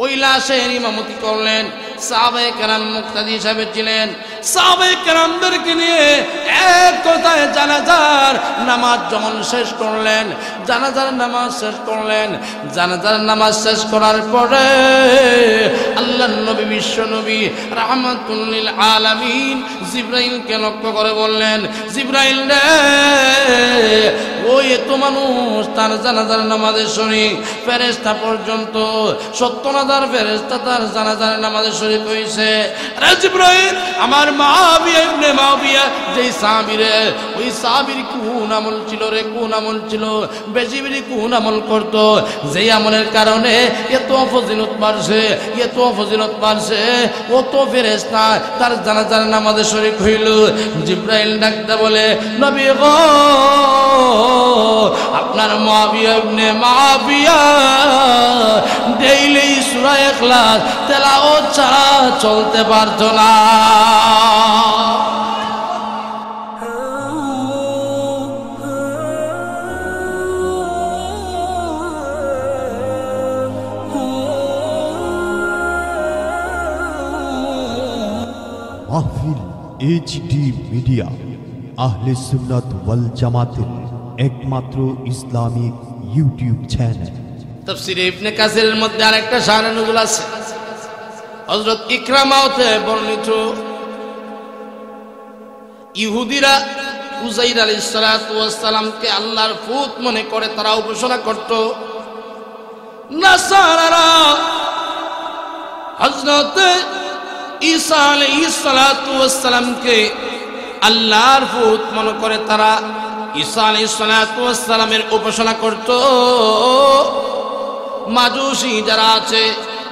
ওই লাশের ইমামতি করলেন সাহাবায়ে কেরাম, মুক্তাদি হিসাবে ছিলেন। সাহাবায়ে কেরামদেরকে নিয়ে এক কথায় জানাজার নামাজ যখন শেষ করলেন, জানাজার নামাজ শেষ করলেন, জানাজার নামাজ শেষ করার পরে আল্লাহর নবী বিশ্ব নবী রাহমাতুল লিল আলামিন জিবরাইলকে লক্ষ্য করে বললেন, জিবরাইল রে, ওই এত মানুষ তার জানাজার নামাজে শরীক, ফেরেশতা পর্যন্ত 70,000 ফেরেশতা তার জানাজার নামাজে শরীক হয়েছে। রে জিবরাইল, আমার মুআবিয়া ইবনে মুআবিয়া যেই সাহাবী রে, ওই সাহাবীর কোন আমল ছিল রে, কোন আমল ছিল, বেশি বেশি কোন আমল করত, যেই আমলের কারণে এত ফজিলত বাড়ছে, এত ফজিলত বাড়ছে, অত ফেরেশতা তার জানাজার নামাজে শরীক হইল। জিবরাইল ডাকতে বলে, নবী গো, আপনার মুআবিয়া ইবনে মুআবিয়া ডেইলি সূরা ইখলাস তেলাওয়াত ছাড়া চলতে পারত না। মাহফিল এইচডি মিডিয়া আহলে সুন্নাত ওয়াল জামাতের একমাত্র ইসলামিক ইউটিউব চ্যানেল। তাফসীরে ইবনে কাসিরের মধ্যে আরেকটা শানে নুজুল আছে। হযরত ইকরামাতে বর্ণিত, ইহুদিরা উযাইর আলাইহিস সালাতু ওয়াস সালামকে আল্লাহর পুত মনে করে তারা উপাসনা করত। নাসারারা হযরত ঈসা আলাইহিস সালাতু ওয়াস সালামকে আল্লাহর পুত মনে করে তারা ঈসা আলাইহিস সালাতু ওয়াস সালামের উপাসনা করত। মাজুসি যারা আছে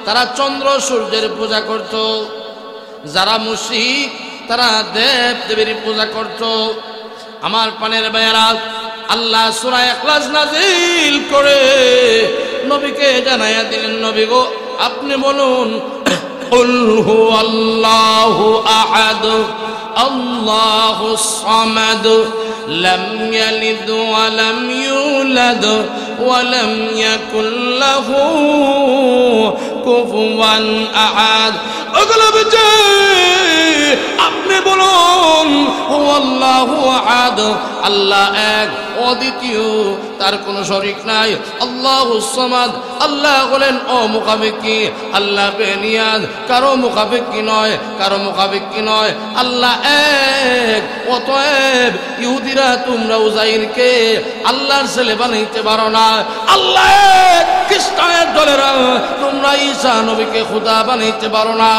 তারা চন্দ্র সূর্যের পূজা করত। যারা মুশরিক তারা দেব দেবীর পূজা করত। আমার পানের ভাইয়েরা, আল্লাহ সূরা ইখলাস নাযিল করে নবীকে জানায়া দিলেন, নবী গো, আপনি বলুন, কুল হুয়াল্লাহু আহাদ আল্লাহুস সামাদ লাম ইয়ালিদ ওয়া লাম ইউলাদ ওয়া লাম ইয়াকুল লাহু কুফুয়ান আহাদ। ওগুলো বুঝে আপনি বলুন, হুয়াল্লাহু আহাদ, আল্লাহ এক, অদ্বিতীয়, তার কোনো শরীক নাই। আল্লাহুস সামাদ, আল্লাহ বলেন অমুখাপেক্ষী, আল্লাহ বেনিয়াদ, কারো মুখাপেক্ষী নয়, কারো মুখাপেক্ষী নয়, আল্লাহ এক। অতএব ইহুদিরা তোমরা উযাইরকে আল্লাহর ছেলে বানাইতে পারো না, আল্লাহ এক। খ্রিস্টানের দলেরা তোমরা ঈসা নবীকে খোদা বানাইতে পারো না,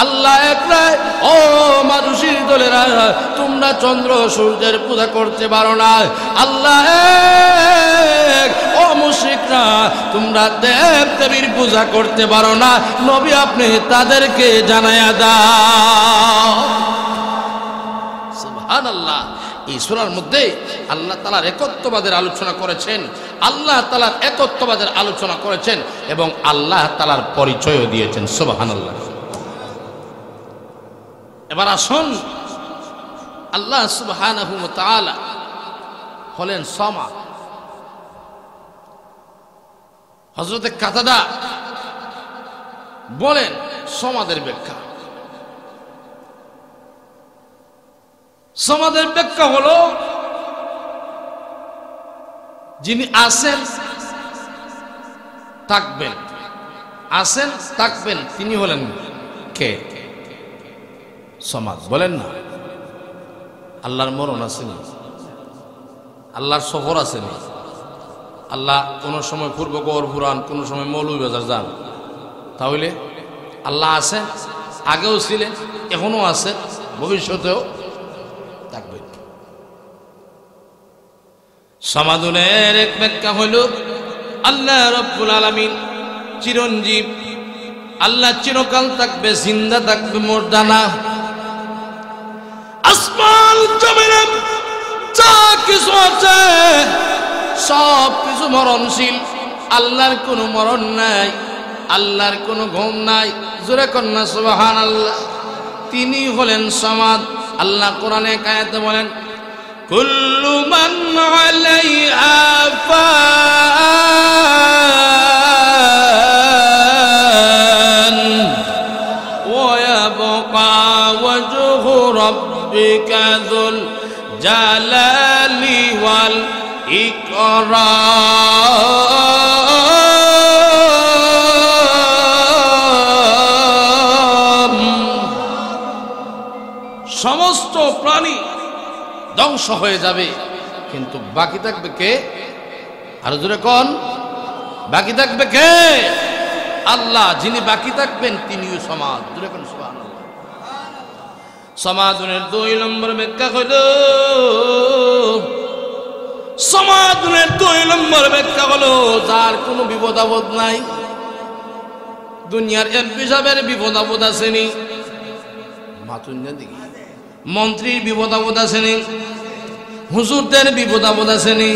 আল্লাহ এক নয়। ও মাজুসির দলেরা তোমরা চন্দ্র সূর্যের পূজা করতে পারো না, আল্লাহ এক। ও মুশরিকরা তোমরা দেব দেবীর পূজা করতে পারো না, নবী আপনি তাদেরকে জানায়া দাও। সুবহানাল্লাহ। এই সূরার মধ্যে আল্লাহ তাআলার একত্ববাদের আলোচনা করেছেন, আল্লাহ তাআলার একত্ববাদের আলোচনা করেছেন এবং আল্লাহ তাআলার পরিচয়ও দিয়েছেন। সুবহানাল্লাহ। এবার আসুন, আল্লাহ সুবহানাহু ওয়া তাআলা হলেন সামাদ। হযরত কাতাদা বলেন সমাদের ব্যাখ্যা, সমাদের ব্যাখ্যা হলো যিনি আছেন থাকবেন, আছেন থাকবেন, তিনি হলেন কে? সমাদ। বলেন না, আল্লাহর মরণ আসেনি, আল্লাহর সফর আসেনি, আল্লাহ কোনো সময় পূর্ব গৌর পুরাণ, কোনো সময় মৌলভীবাজার যান, তাহলে আল্লাহ আছেন, আগেও ছিলেন, এখনো আছেন, ভবিষ্যতেও থাকবেন। সমাদনের এক ব্যাখ্যা হইল আল্লাহ রব্বুল আলামিন চিরঞ্জীব, আল্লাহ চিরকাল থাকবে, জিন্দা থাকবে, মর্দানা। আসমান জমিনে যা কিছু আছে সব কিছু মরণশীল, আল্লাহর কোনো মরণ নাই, আল্লাহর কোনো ঘুম নাই। জোরে কন্যা সুবহানাল্লাহ। তিনি হলেন সমাদ। আল্লাহ কোরআনে আয়াতে বলেন, কুল্লু মান আলাইহা ফান রব্বিকা যুল জালালি ওয়াল ইকরাম। সমস্ত প্রাণী ধ্বংস হয়ে যাবে, কিন্তু বাকি থাকবে কে? আর জোরে কোন? বাকি থাকবে কে? আল্লাহ। যিনি বাকি থাকবেন তিনিও সমাজ। জোরে কোন? সুবহানাল্লাহ। সমাধানের 2 নম্বর ব্যাখ্যা হল, সমাধানের 2 নম্বর ব্যাখ্যা হলো যার কোনো বিপদ আপদ নাই। দুনিয়ার এমপি সাহেবের বিপদ আপদ আসেনি, মন্ত্রীর বিপদ আপদ আসেনি, হুজুরদের বিপদ আপদ আসেনি,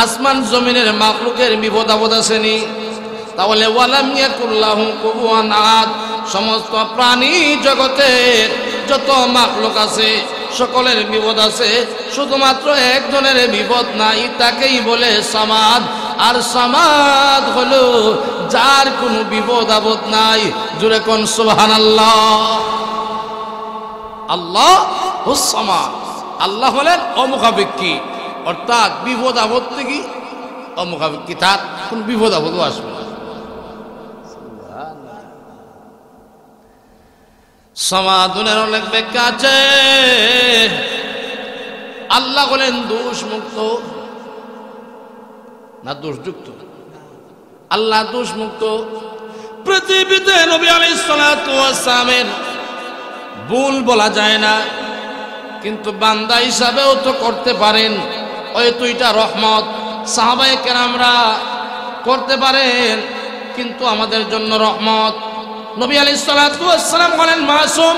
আসমান জমিনের মাখলুকের বিপদ আপদ আসেনি। তাহলে ওয়ালাম ইয়াকুল্লাহু কুফুয়ান আহাদ, সমস্ত প্রাণী জগতের যত মাখলুক আছে সকলের বিপদ আছে, শুধুমাত্র একজনের বিপদ নাই, তাকেই বলে সামাদ। আর সামাদ হলো যার কোনো বিপদ আপদ নাই। জোরে কোন সুবহানাল্লাহ। আল্লাহ হুস সামাদ। আল্লাহ হলেন অমুখাপেক্ষী, অর্থাৎ বিপদ আপদ থেকে অমুখাপেক্ষী, তার কোন বিপদ আপদও আসবে না। সমাধানের অনেক ব্যাখ্যা আছে। আল্লাহ বলেন দোষ মুক্ত না দোষযুক্ত? আল্লাহ দোষ মুক্ত। পৃথিবীতে নবী আলাইহিস সালাতু ওয়াস সালামের ভুল বলা যায় না, কিন্তু বান্দা হিসাবেও তো করতে পারেন, হয়তো এটা রহমত। সাহাবায়ে কেরামরা করতে পারেন, কিন্তু আমাদের জন্য রহমত। নবী আলাইহিস সালাতু ওয়াস সালাম হলেন মাসুম,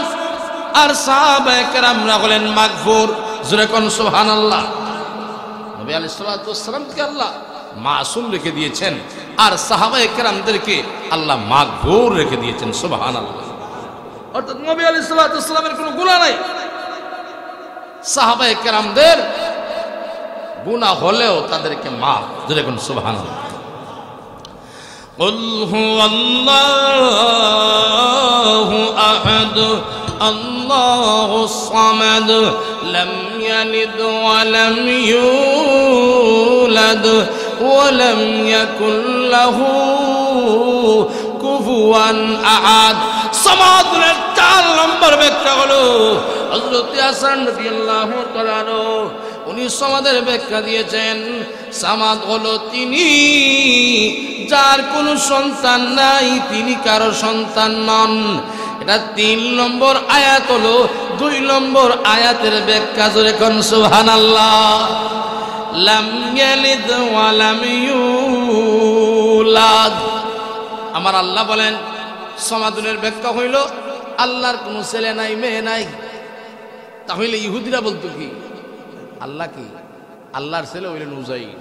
আর সাহাবায়ে কেরামরা হলেন মাগফুর। জোরে কোন সুবহানাল্লাহ। নবী আলাইহিস সালাতু ওয়াস সালামকে আল্লাহ মাসুম রেখে দিয়েছেন, আর সাহাবায়ে কেরামদেরকে আল্লাহ মাগফুর রেখে দিয়েছেন। সুবহানাল্লাহ। অর্থাৎ নবী আলাইহিস সালাতু ওয়াস সালামের কোনো গুনাহ নাই, সাহাবায়ে কেরামদের গুনাহ হলেও তাদেরকে মাফ। জোরে কোন সুবহানাল্লাহ। قل هو الله أحد الله الصمد لم يلد ولم يولد ولم يكن له كفوا أحد। সমাধানের 4 নম্বর ব্যাখ্যা হলো হযরত হাসান রাদিয়াল্লাহু তাআলা আনহু, উনি সমাদের ব্যাখ্যা দিয়েছেন। সামাদ হলো তিনি যার কোনো সন্তান নাই, তিনি কারো সন্তান নন। এটা 3 নম্বর আয়াত হলো। 2 নম্বর আয়াতের ব্যাখ্যা জোরে কোন সুবহানাল্লাহ। লাম ইয়ালিদ ওয়া লাম ইউলাদ। আমার আল্লাহ বলেন সমাধানের ব্যাখ্যা হইল আল্লাহর কোনো ছেলে নাই, মেয়ে নাই। তাহলে ইহুদিরা বলতো কি? আল্লাহ কি? আল্লাহর ছেলে হইলেন উজাইর।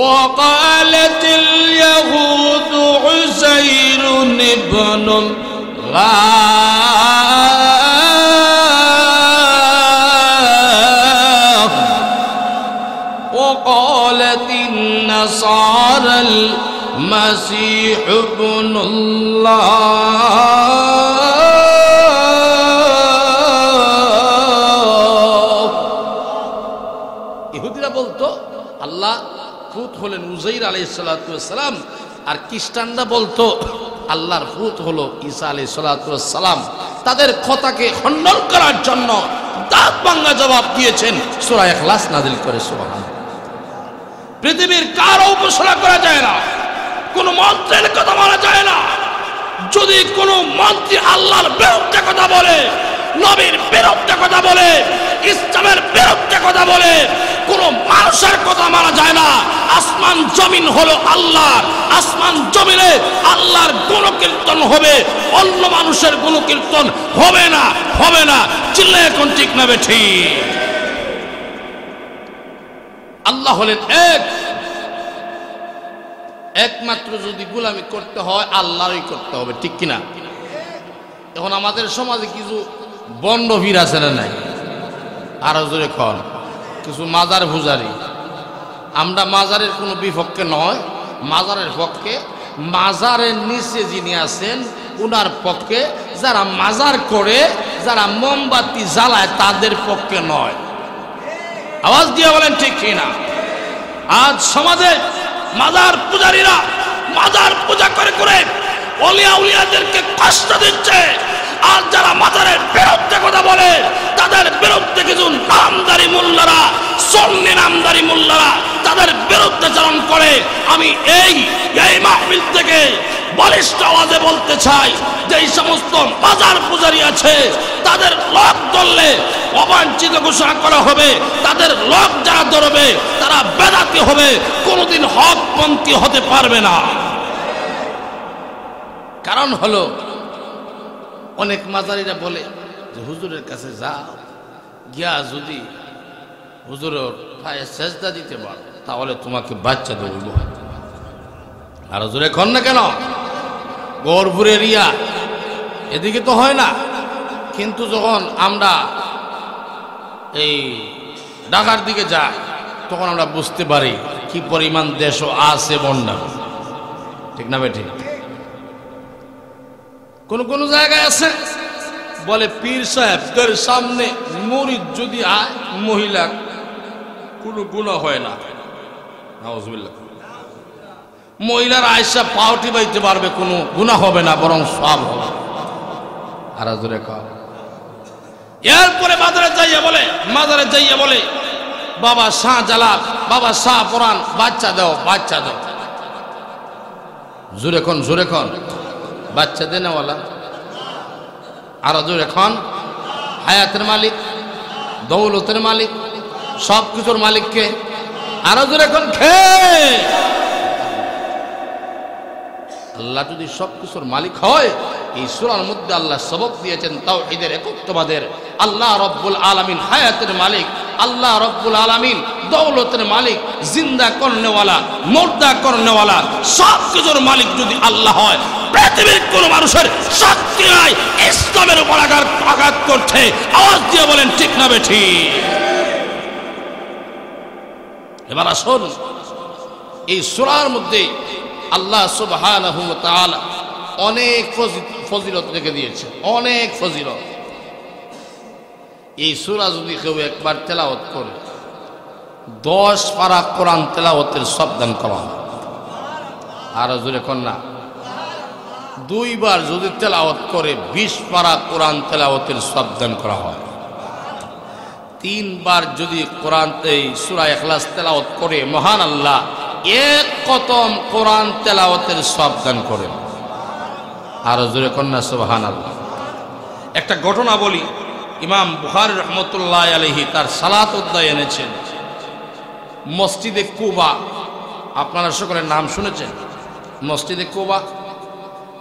وقالت اليهود عزير ابن الله وقالت النصارى المسيح ابن الله। ইহুদিরা বলতো আল্লাহ ফুত হলেন উজাইর আলাইহিস সালাতু ওয়াস সালাম, আর খ্রিস্টানরা বলতো আল্লাহর ফুত হলো ঈসা আলাইহিস সালাতু ওয়াস সালাম। তাদের কথাকে খণ্ডন করার জন্য দাঁত ভাঙা জবাব দিয়েছেন সূরা ইখলাস নাযিল করে। সুবহানাল্লাহ। পৃথিবীর কারো উপাসনা করা যায় না, কোন মন্ত্রের কথা বলা যায় না। যদি কোন মন্ত্রী আল্লাহর বিরুদ্ধে কথা বলে, নবীর বিরুদ্ধে কথা বলে, ইসলামের বিরুদ্ধে কথা বলে, কোন মানুষের কথা মানা যায় না। আসমান জমিন হলো আল্লাহর, আসমান জমিনে আল্লাহর গুণকীর্তন হবে, অন্য মানুষের গুণকীর্তন হবে না, হবে না। চিল্লায় এখন ঠিক না বেঠি? আল্লাহ হলেন এক, একমাত্র যদি গোলামি করতে হয় আল্লাহরই করতে হবে, ঠিক কিনা? এখন আমাদের সমাজে কিছু বন্ড ভির আছে না নাই? আরো জোরে কন। কিছু মাজার পূজারি। আমরা মাজারের কোনো বিপক্ষে নয়, মাজারের পক্ষে। মাজারের নিচে যিনি আছেন উনার পক্ষে। যারা মাজার করে, যারা মোমবাতি জ্বালায় তাদের পক্ষে নয়। আওয়াজ দিয়ে বলেন ঠিক কিনা? আজ সমাজে মাজার পূজারীরা মাজার পূজা করে করে ওলিয়া উলিয়াদেরকে কষ্ট দিচ্ছে। আর যারা মাজারের বিরুদ্ধে কথা বলে তাদের বিরুদ্ধে কিছু নামদারি মোল্লারা, সুন্নি নামদারি মোল্লারা তাদের বিরুদ্ধে চারণ করে। আমি এই মাহফিল থেকে বলিষ্ঠ আওয়াজে বলতে চাই যে এই সমস্ত মাজার পূজারী আছে তাদের লোক ধরলে অবাঞ্ছিত ঘোষণা করা হবে। তাদের লোক যারা ধরবে তারা বেদাতি হবে, কোনোদিন হকপন্থী হতে পারবে না। কারণ হলো অনেক মাজারিরা বলে যে হুজুরের কাছে যাও, গিয়া যদি হুজুরের পায়ে সেজদা দিতে পারো তাহলে তোমাকে বাচ্চা দেব। আর হুজুর এখন না কেন গৌরপুর এরিয়া এদিকে তো হয় না, কিন্তু যখন আমরা এই ঢাকার দিকে যাই তখন আমরা বুঝতে পারি কি পরিমাণ দেশও আছে বন্যা। ঠিক না বেঠি? কোন কোন জায়গায় আছে বলে পীর সাহেবদের সামনে মুরিদ যদি আয় মহিলা কোনো গুনাহ হয় না। নাউজুবিল্লাহ। মহিলার আয়েশা পাউটি বাইতে পারবে, কোনো গুনাহ হবে না, বরং সওয়াব হবে। আর জোরে কও। এরপরে মাজারে যাইয়া বলে বাবা শাহ জালাল, বাবা শাহ পুরান, বাচ্চা দাও বাচ্চা দাও। জোরে কোন বাচ্চা দেনেওয়ালা। আর জোরে কোন হায়াতের মালিক, দৌলতের মালিক, সব কিছুর মালিককে। আর জোরে কোন খেয়ে আল্লাহ যদি সব কিছুর মালিক হয়, এই সূরার মধ্যে আল্লাহ সবক দিয়েছেন তাওহীদের একত্ববাদের। আল্লাহ রব্বুল আলামিন হায়াতের মালিক, আল্লাহ রব্বুল আলামিন দৌলতের মালিক, জিন্দা করনেওয়ালা, মুর্দা করনেওয়ালা, সব কিছুর মালিক যদি আল্লাহ হয়, পৃথিবীর কোন মানুষের শক্তি নাই ইসলামের উপর আঘাত করছে। আওয়াজ দিয়ে বলেন ঠিক না বেঠি? এবার আসুন, এই সূরার মধ্যে আল্লাহ সুবহানাহু ওয়া তাআলা অনেক ফজিলত রেখে দিয়েছে, অনেক ফজিলত। এই সূরা যদি কেউ একবার তেলাওয়াত করে 10 পারা কোরআন তেলাওয়াতের সব দান করা হয়। আর জোরে কন্যা 2 বার যদি তেলাওয়াত করে 20 পারা কোরআন তেলাওয়াতের সব দান করা হয়। 3 বার যদি কোরআন এই সূরা ইখলাস তেলাওয়াত করে মহান আল্লাহ 1 খতম কোরআন তেলাওয়াতের সব দান করেন। আর জোরে কন্যা সুবহানাল্লাহ। একটা ঘটনা বলি, ইমাম বুখারী রহমতুল্লাহ আলাইহি তার সালাত অধ্যায় এনেছেন মসজিদে কুবা। আপনারা সকলের নাম শুনেছেন মসজিদে কুবা।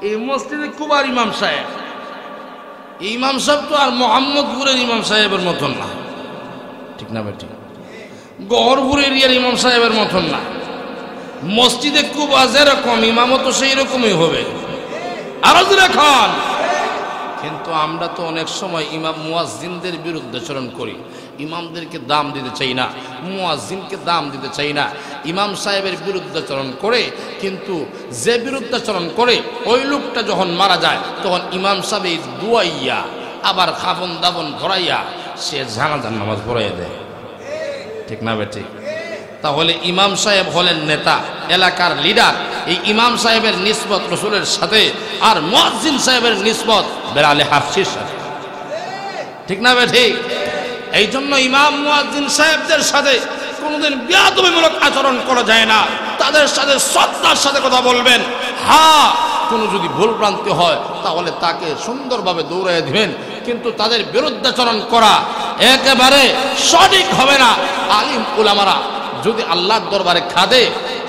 এই মসজিদে কুবার ইমাম সাহেব, এই ইমাম সাহেব তো আর মোহাম্মদপুরের ইমাম সাহেবের মতন না। ঠিক না বেটি? গহরপুর এরিয়ার ইমাম সাহেবের মতন না। মসজিদে কুবা যেরকম ইমামত সেই রকমই হবে। আরো যেরকম। কিন্তু আমরা তো অনেক সময় ইমাম মুয়াজ্জিনদের বিরুদ্ধে আচরণ করি, ইমামদেরকে দাম দিতে চাই না, মুয়াজ্জিনকে দাম দিতে চাই না, ইমাম সাহেবের বিরুদ্ধাচরণ করে। কিন্তু যে বিরুদ্ধাচরণ করে ওই লোকটা যখন মারা যায় তখন ইমাম সাহেব এই দুয়াইয়া আবার খাবন দাবন ভরাইয়া সে জানাজার নামাজ পড়াইয়া দেয়। ঠিক না বেটি? তাহলে ইমাম সাহেব হলেন নেতা, এলাকার লিডার। এই ইমাম সাহেবের নিসবত রসুলের সাথে, আর মুয়াজ্জিন সাহেবের নিসবত বেলালে হাফসির সাথে। ঠিক না বেটি? এই জন্য ইমাম মুয়াজ্জিন সাহেবদের সাথে কোনোদিন বেয়াদবিমূলক আচরণ করা যায় না। তাদের সাথে শ্রদ্ধার সাথে কথা বলবেন। হ্যাঁ, কোনো যদি ভুল ভ্রান্তি হয় তাহলে তাকে সুন্দরভাবে দৌড়াইয়া দিবেন, কিন্তু তাদের বিরুদ্ধাচরণ করা একেবারে সঠিক হবে না। আলিম উলামারা যদি আল্লাহর দরবারে কাঁদে,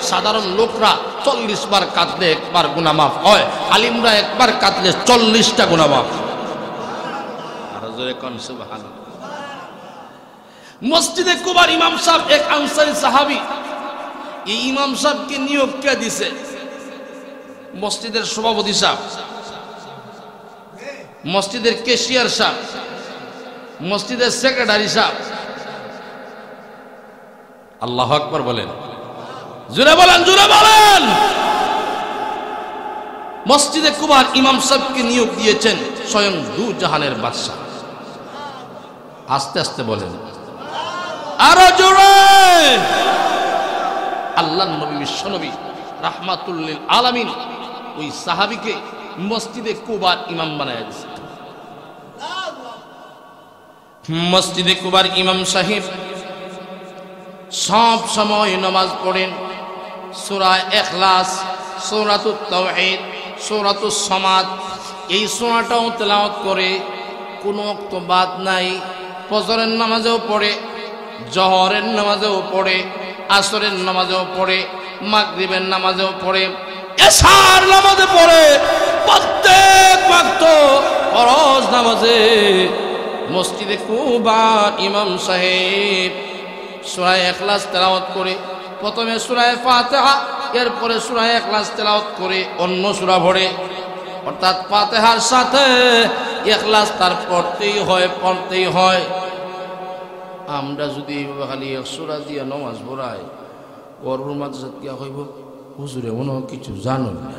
সাধারণ লোকরা 40 বার কাঁদলে 1 বার গুনাহ মাফ হয়, আলিমরা 1 বার কাঁদলে 40টা গুনাহ মাফ। আর জোরে কোন সুবহানাল্লাহ। মসজিদে কুবার ইমাম সাহেব এক আনসারী সাহাবী। এই ইমাম সাহেবকে নিয়োগ কে দিছে? মসজিদের সভাপতি সাহেব, মসজিদের ক্যাশিয়ার সাহেব, মসজিদের সেক্রেটারি সাহেব। আল্লাহু আকবার বলেন, জোরে বলেন, জোরে বলেন। মসজিদে কুবার ইমাম সাহেবকে নিয়োগ দিয়েছেন স্বয়ং দু জাহানের বাদশা। আস্তে আস্তে বলেন, আরো জোরে। আল্লাহর নবী বিশ্বনবী রাহমাতুল লিল আলামিন ওই সাহাবীকে মসজিদে কুবার ইমাম বানায় দিয়েছে। মসজিদে কুবার ইমাম সাহেব সব সময় নামাজ পড়েন সূরা ইখলাস, সূরাতুত তাওহীদ, সূরাতুস সামাদ, এই সূরাটাও তেলাওয়াত করে, কোনো ওয়াক্ত বাদ নাই। ফজরের নামাজেও পড়ে, জোহরের নামাজেও পড়ে, আসরের নামাজেও পড়ে, মাগরিবের নামাজেও পড়ে, এশার নামাজে পড়ে। প্রত্যেক ওয়াক্ত ফরজ নামাজে মসজিদে কুবার ইমাম সাহেব সূরা ইখলাস তেলাওয়াত করে, প্রথমে সূরা ফাতিহা, এরপরে সূরা ইখলাস তেলাওয়াত করে অন্য সূরা পড়ে, অর্থাৎ ফাতিহার সাথে ইখলাস তার পড়তেই হয়। আমরা যদি খালি এক সূরা দিয়া নামাজ পড়াই, ওর মাদ্রাসাত গিয়া হইব হুজুরে মনে কিছু জানো না,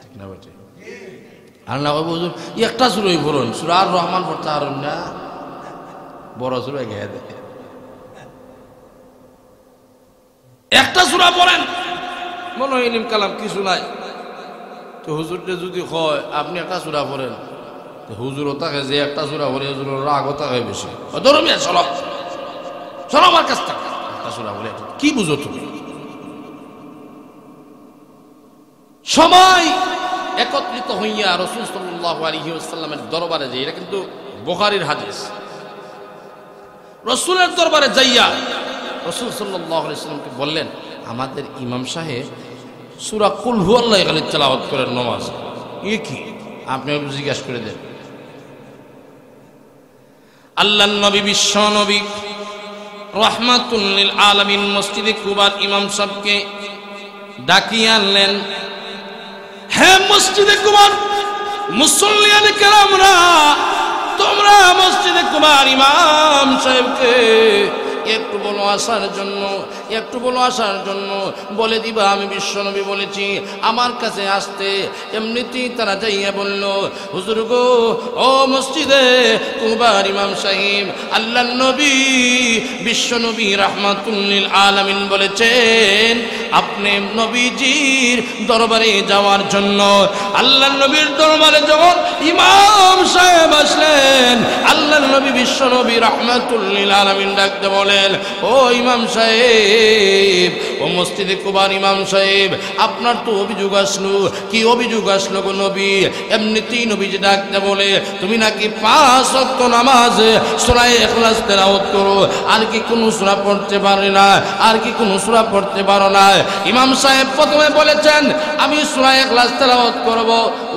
ঠিক না বেটে? আর না কইব হুজুর একটা সূরাই পড়ুন, সূরা আর রহমান পড়তে পারেন না, বড় সূরা গিয়ে দেয়। একটা সূরা পড়েন, মনে হয় ইলম কালাম কিছু নাই। তো হুজুরটা যদি হয় আপনি একটা সূরা পড়েন, তো হুজুরও তাকে যে একটা সূরা পড়ে হুজুরের রাগও তাকে বেশি, ধরো মিয়া চলো আমার কাছ থেকে একটা সূরা বলে, কি বুঝো তুমি? সবাই একত্রিত হইয়া রাসূল সাল্লাল্লাহু আলাইহি ওয়াসাল্লামের দরবারে যায়। এটা কিন্তু বুখারীর হাদিস। রাসূলের দরবারে যাইয়া রাসূল সাল্লাল্লাহু আলাইহি ওয়াসাল্লামকে বললেন, আমাদের ইমাম সাহেব সূরা কুল হুয়াল্লাহু খালি তেলাওয়াত করেন নামাজ, এ কি? আপনি জিজ্ঞাসা করে দেন। আল্লাহর নবী বিশ্ব নবী রাহমাতুল লিল আলামিন মসজিদে কুবার ইমাম সাহেবকে ডাকিয়ে আনলেন। হে মসজিদে কুবার মুসল্লিয়ান কেরামরা, তোমরা মসজিদে কুবার ইমাম সাহেবকে একটু বলো আসার জন্য বলে দিবা আমি বিশ্বনবী বলেছি আমার কাছে আসতে। এমনিতেই তারা যাইয়া বলল, হুজুর গো, ও মসজিদে কুবার ইমাম সাহেব, আল্লাহর নবী বিশ্বনবী রাহমাতুল লিল আলামিন বলেছেন আপনি নবীজির দরবারে যাওয়ার জন্য। আল্লাহর নবীর দরবারে যখন ইমাম সাহেব আসলেন, আল্লাহর নবী বিশ্বনবী রাহমাতুল লিল আলামিন ডাকতে বলেন, ও ইমাম সাহেব, ও মসজিদে কুবার ইমাম সাহেব, আপনার তো অভিযোগ আসলো। কি অভিযোগ আসলো গো নবী? এমনিতেই নবীজি ডাকতে বলে, তুমি নাকি 5 ওয়াক্ত নামাজে সূরা ইখলাস তেলাওয়াত করো, আর কি কোনো সূরা পড়তে পারো না? ইমাম সাহেব প্রথমে বলেছেন আমি সূরা ইখলাস তেলাওয়াত করব।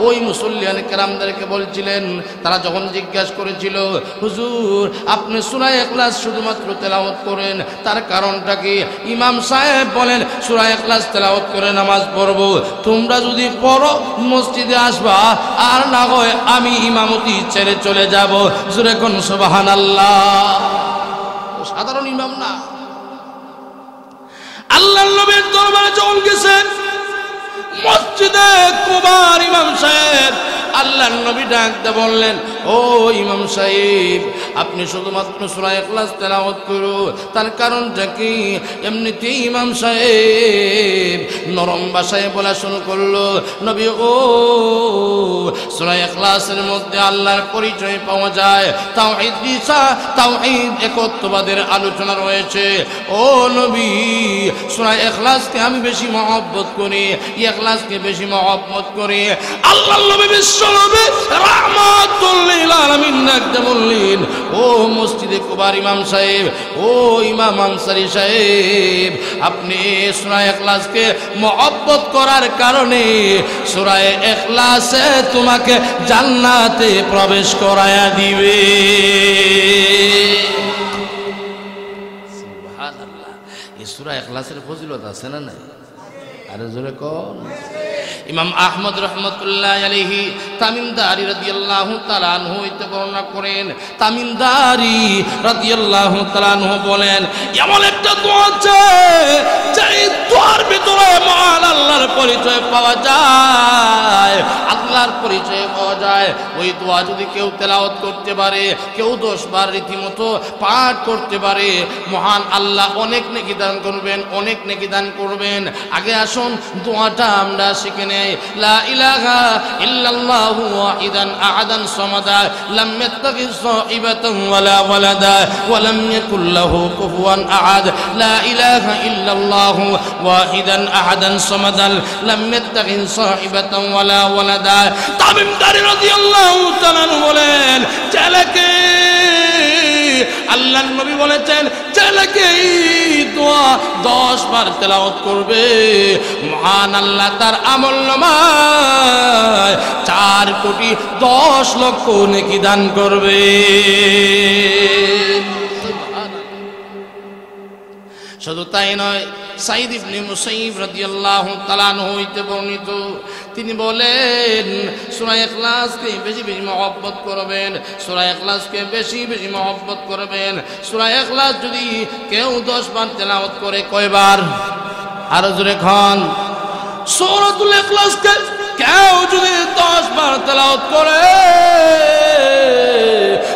ওই মুসল্লিয়ান কেরামদেরকে বলছিলেন, তারা যখন জিজ্ঞাসা করেছিল, হুজুর আপনি সূরা ইখলাস শুধুমাত্র তেলাওয়াত করেন, তার কারণটা কি? ইমাম সাহেব বলেন, সূরা ইখলাস তেলাওয়াত করে নামাজ পড়ব, তোমরা যদি পড়ো মসজিদে আসবা, আর না হয় আমি ইমামতি ছেড়ে চলে যাব। জোরে কোন সুবহানাল্লাহ। সাধারণ ইমাম না, আল্লাহর নবীর দরবারে যখন গেছেন মসজিদে কুবার ইমাম সাহেব, আল্লাহর নবী ডাকতে বললেন, ও ইমাম সাহেব, আপনি শুধুমাত্র সূরা ইখলাস তেলাওয়াত করো, তার কারণটা কি? এমনিতেই ইমাম সাহেব নরম ভাষায় বলা শুরু করলো, নবী গো, সূরা ইখলাসের মধ্যে আল্লাহর পরিচয় পাওয়া যায়, তাওহীদ একত্ববাদের আলোচনা রয়েছে। ও নবী, সূরা ইখলাসকে আমি বেশি মহব্বত করি, ইখলাসকে বেশি মহব্বত করি। আল্লাহর নবী বিশ্বনবী রাহমাতুল লিল আলামিন ডাকতে বললেন, ও মসজিদে কুবার ইমাম সাহেব, ও ইমাম আনসারী সাহেব, আপনি সূরা ইখলাসকে মহব্বত করার কারণে সূরা ইখলাসে তোমাকে জান্নাতে প্রবেশ করায়া দিবে। সুবহানাল্লাহ। এই সূরা ইখলাসের ফজিলত আছে না নাই? আরে জোরে কোন? ইমাম আহমদ রহমতুল্লাহ আলাইহি তামিমদারি রাদিয়াল্লাহু তাআলা আনহু হইতে বর্ণনা করেন, তামিমদারি রাদিয়াল্লাহু তাআলা আনহু বলেন, এমন একটা দোয়া আছে যেই দোয়ার ভিতরে মহান আল্লাহর পরিচয় পাওয়া যায়। আল্লাহর পরিচয় পাওয়া যায়। ওই দোয়া যদি কেউ তেলাওয়াত করতে পারে, কেউ 10 বার রীতিমতো পাঠ করতে পারে, মহান আল্লাহ অনেক নেকি দান করবেন, অনেক নেকি দান করবেন। আগে আসুন দোয়াটা আমরা শিখে নেই। লা ইলাহা ইল্লাল্লাহু ওয়াহিদান আহাদান সামাদা লাম ইয়াত্তাখিজ সাহিবাতান ওয়ালা ওয়ালাদা ওয়া লাম ইয়াকুল লাহু কুফুয়ান আহাদ। লা ইলাহা ইল্লাল্লাহু ওয়াহিদান আহাদান সামাদা লাম ইয়াত্তাখিজ সাহিবাতান ওয়ালা ওয়ালাদা। তামিমদারি রাদিয়াল্লাহু তাআলা বলেন, ছেলেকে আল্লাহর নবী বলেছেন ছেলেকে এই দোয়া 10 বার তেলাওয়াত করবে, মহান আল্লাহ তার আমলনামায় 4 কোটি 10 লক্ষ নেকি দান করবে। শুধু তাই নয়, সাঈদ ইবনে মুসাইয়িব রাদিয়াল্লাহু তাআলা আনহু হইতে বর্ণিত, তিনি বলেন সূরা ইখলাসকে বেশি বেশি মহব্বত করবেন, সূরা ইখলাসকে বেশি বেশি মহব্বত করবেন। সূরা ইখলাস যদি কেউ 10 বার তেলাওয়াত করে, কয়বার? আরো জোরে খান। সূরাতুল ইখলাসকে কেউ যদি 10 বার তেলাওয়াত করে,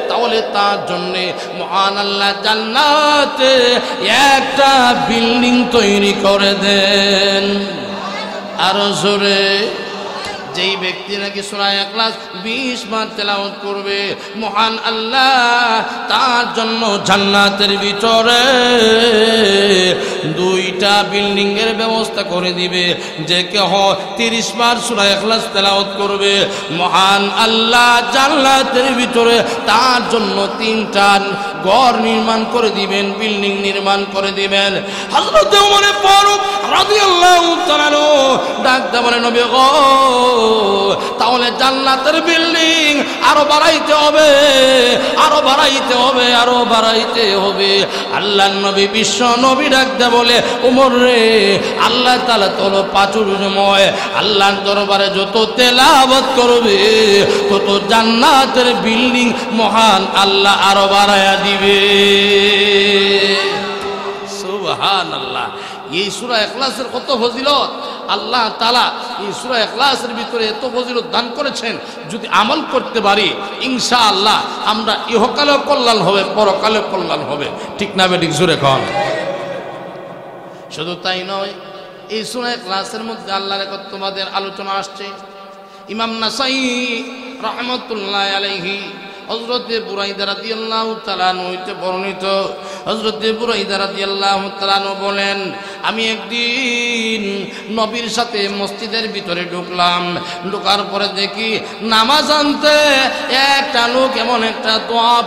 তাহলে তার জন্য মহান আল্লাহ জান্নাতে একটা বিল্ডিং তৈরি করে দেন। আরো জোরে। যেই ব্যক্তি নাকি সূরা ইখলাস 20 বার তেলাওয়াত করবে, মহান আল্লাহ তার জন্য জান্নাতের ভিতরে 2টা বিল্ডিং এর ব্যবস্থা করে দিবে। যে কেহ 30 বার সূরা ইখলাস তেলাওয়াত করবে, মহান আল্লাহ জান্নাতের ভিতরে তার জন্য 3টা ঘর নির্মাণ করে দিবেন, বিল্ডিং নির্মাণ করে দিবেন। হযরত ওমর ফারুক রাদিয়াল্লাহু তাআলা ডাকতে বলে, নবী গো, তাহলে জান্নাতের বিল্ডিং আরো বাড়াইতে হবে, আরো বাড়াইতে হবে, আরো বাড়াইতে হবে। আল্লাহর নবী বিশ্ব নবী ডাকতে বলে, ওমর রে, আল্লাহ তাআলা তোর প্রাচুর্যময়, আল্লাহর দরবারে যত তেলাওয়াত করবে তত জান্নাতের বিল্ডিং মহান আল্লাহ আরো বাড়ায়া দিবে। সুবহানাল্লাহ। এই সূরা ইখলাসের কত ফজিলত! আল্লাহ তাআলা এই সূরা ইখলাসের ভিতরে এত ফজিলত দান করেছেন। যদি আমল করতে পারি, ইনশাআল্লাহ আমরা ইহকালেও কল্যাণ হবে, পরকালেও কল্যাণ হবে। ঠিক না বেঠিক? জোরে কন। শুধু তাই নয়, এই সূরা ইখলাসের মধ্যে আল্লাহর একত্ববাদের আলোচনা আসছে। ইমাম নাসাই রাহমাতুল্লাহি আলাইহি হযরত বুরাইদা রাদিয়াল্লাহু তাআলা আনহু হইতে বর্ণিত, হযরত বুরাইদা রাদিয়াল্লাহু তাআলা আনহু বলেন, আমি একদিন নবীর সাথে মসজিদের ভিতরে ঢুকলাম। ঢোকার পরে দেখি নামাজ আনতে একটা লোক এমন একটা দোয়া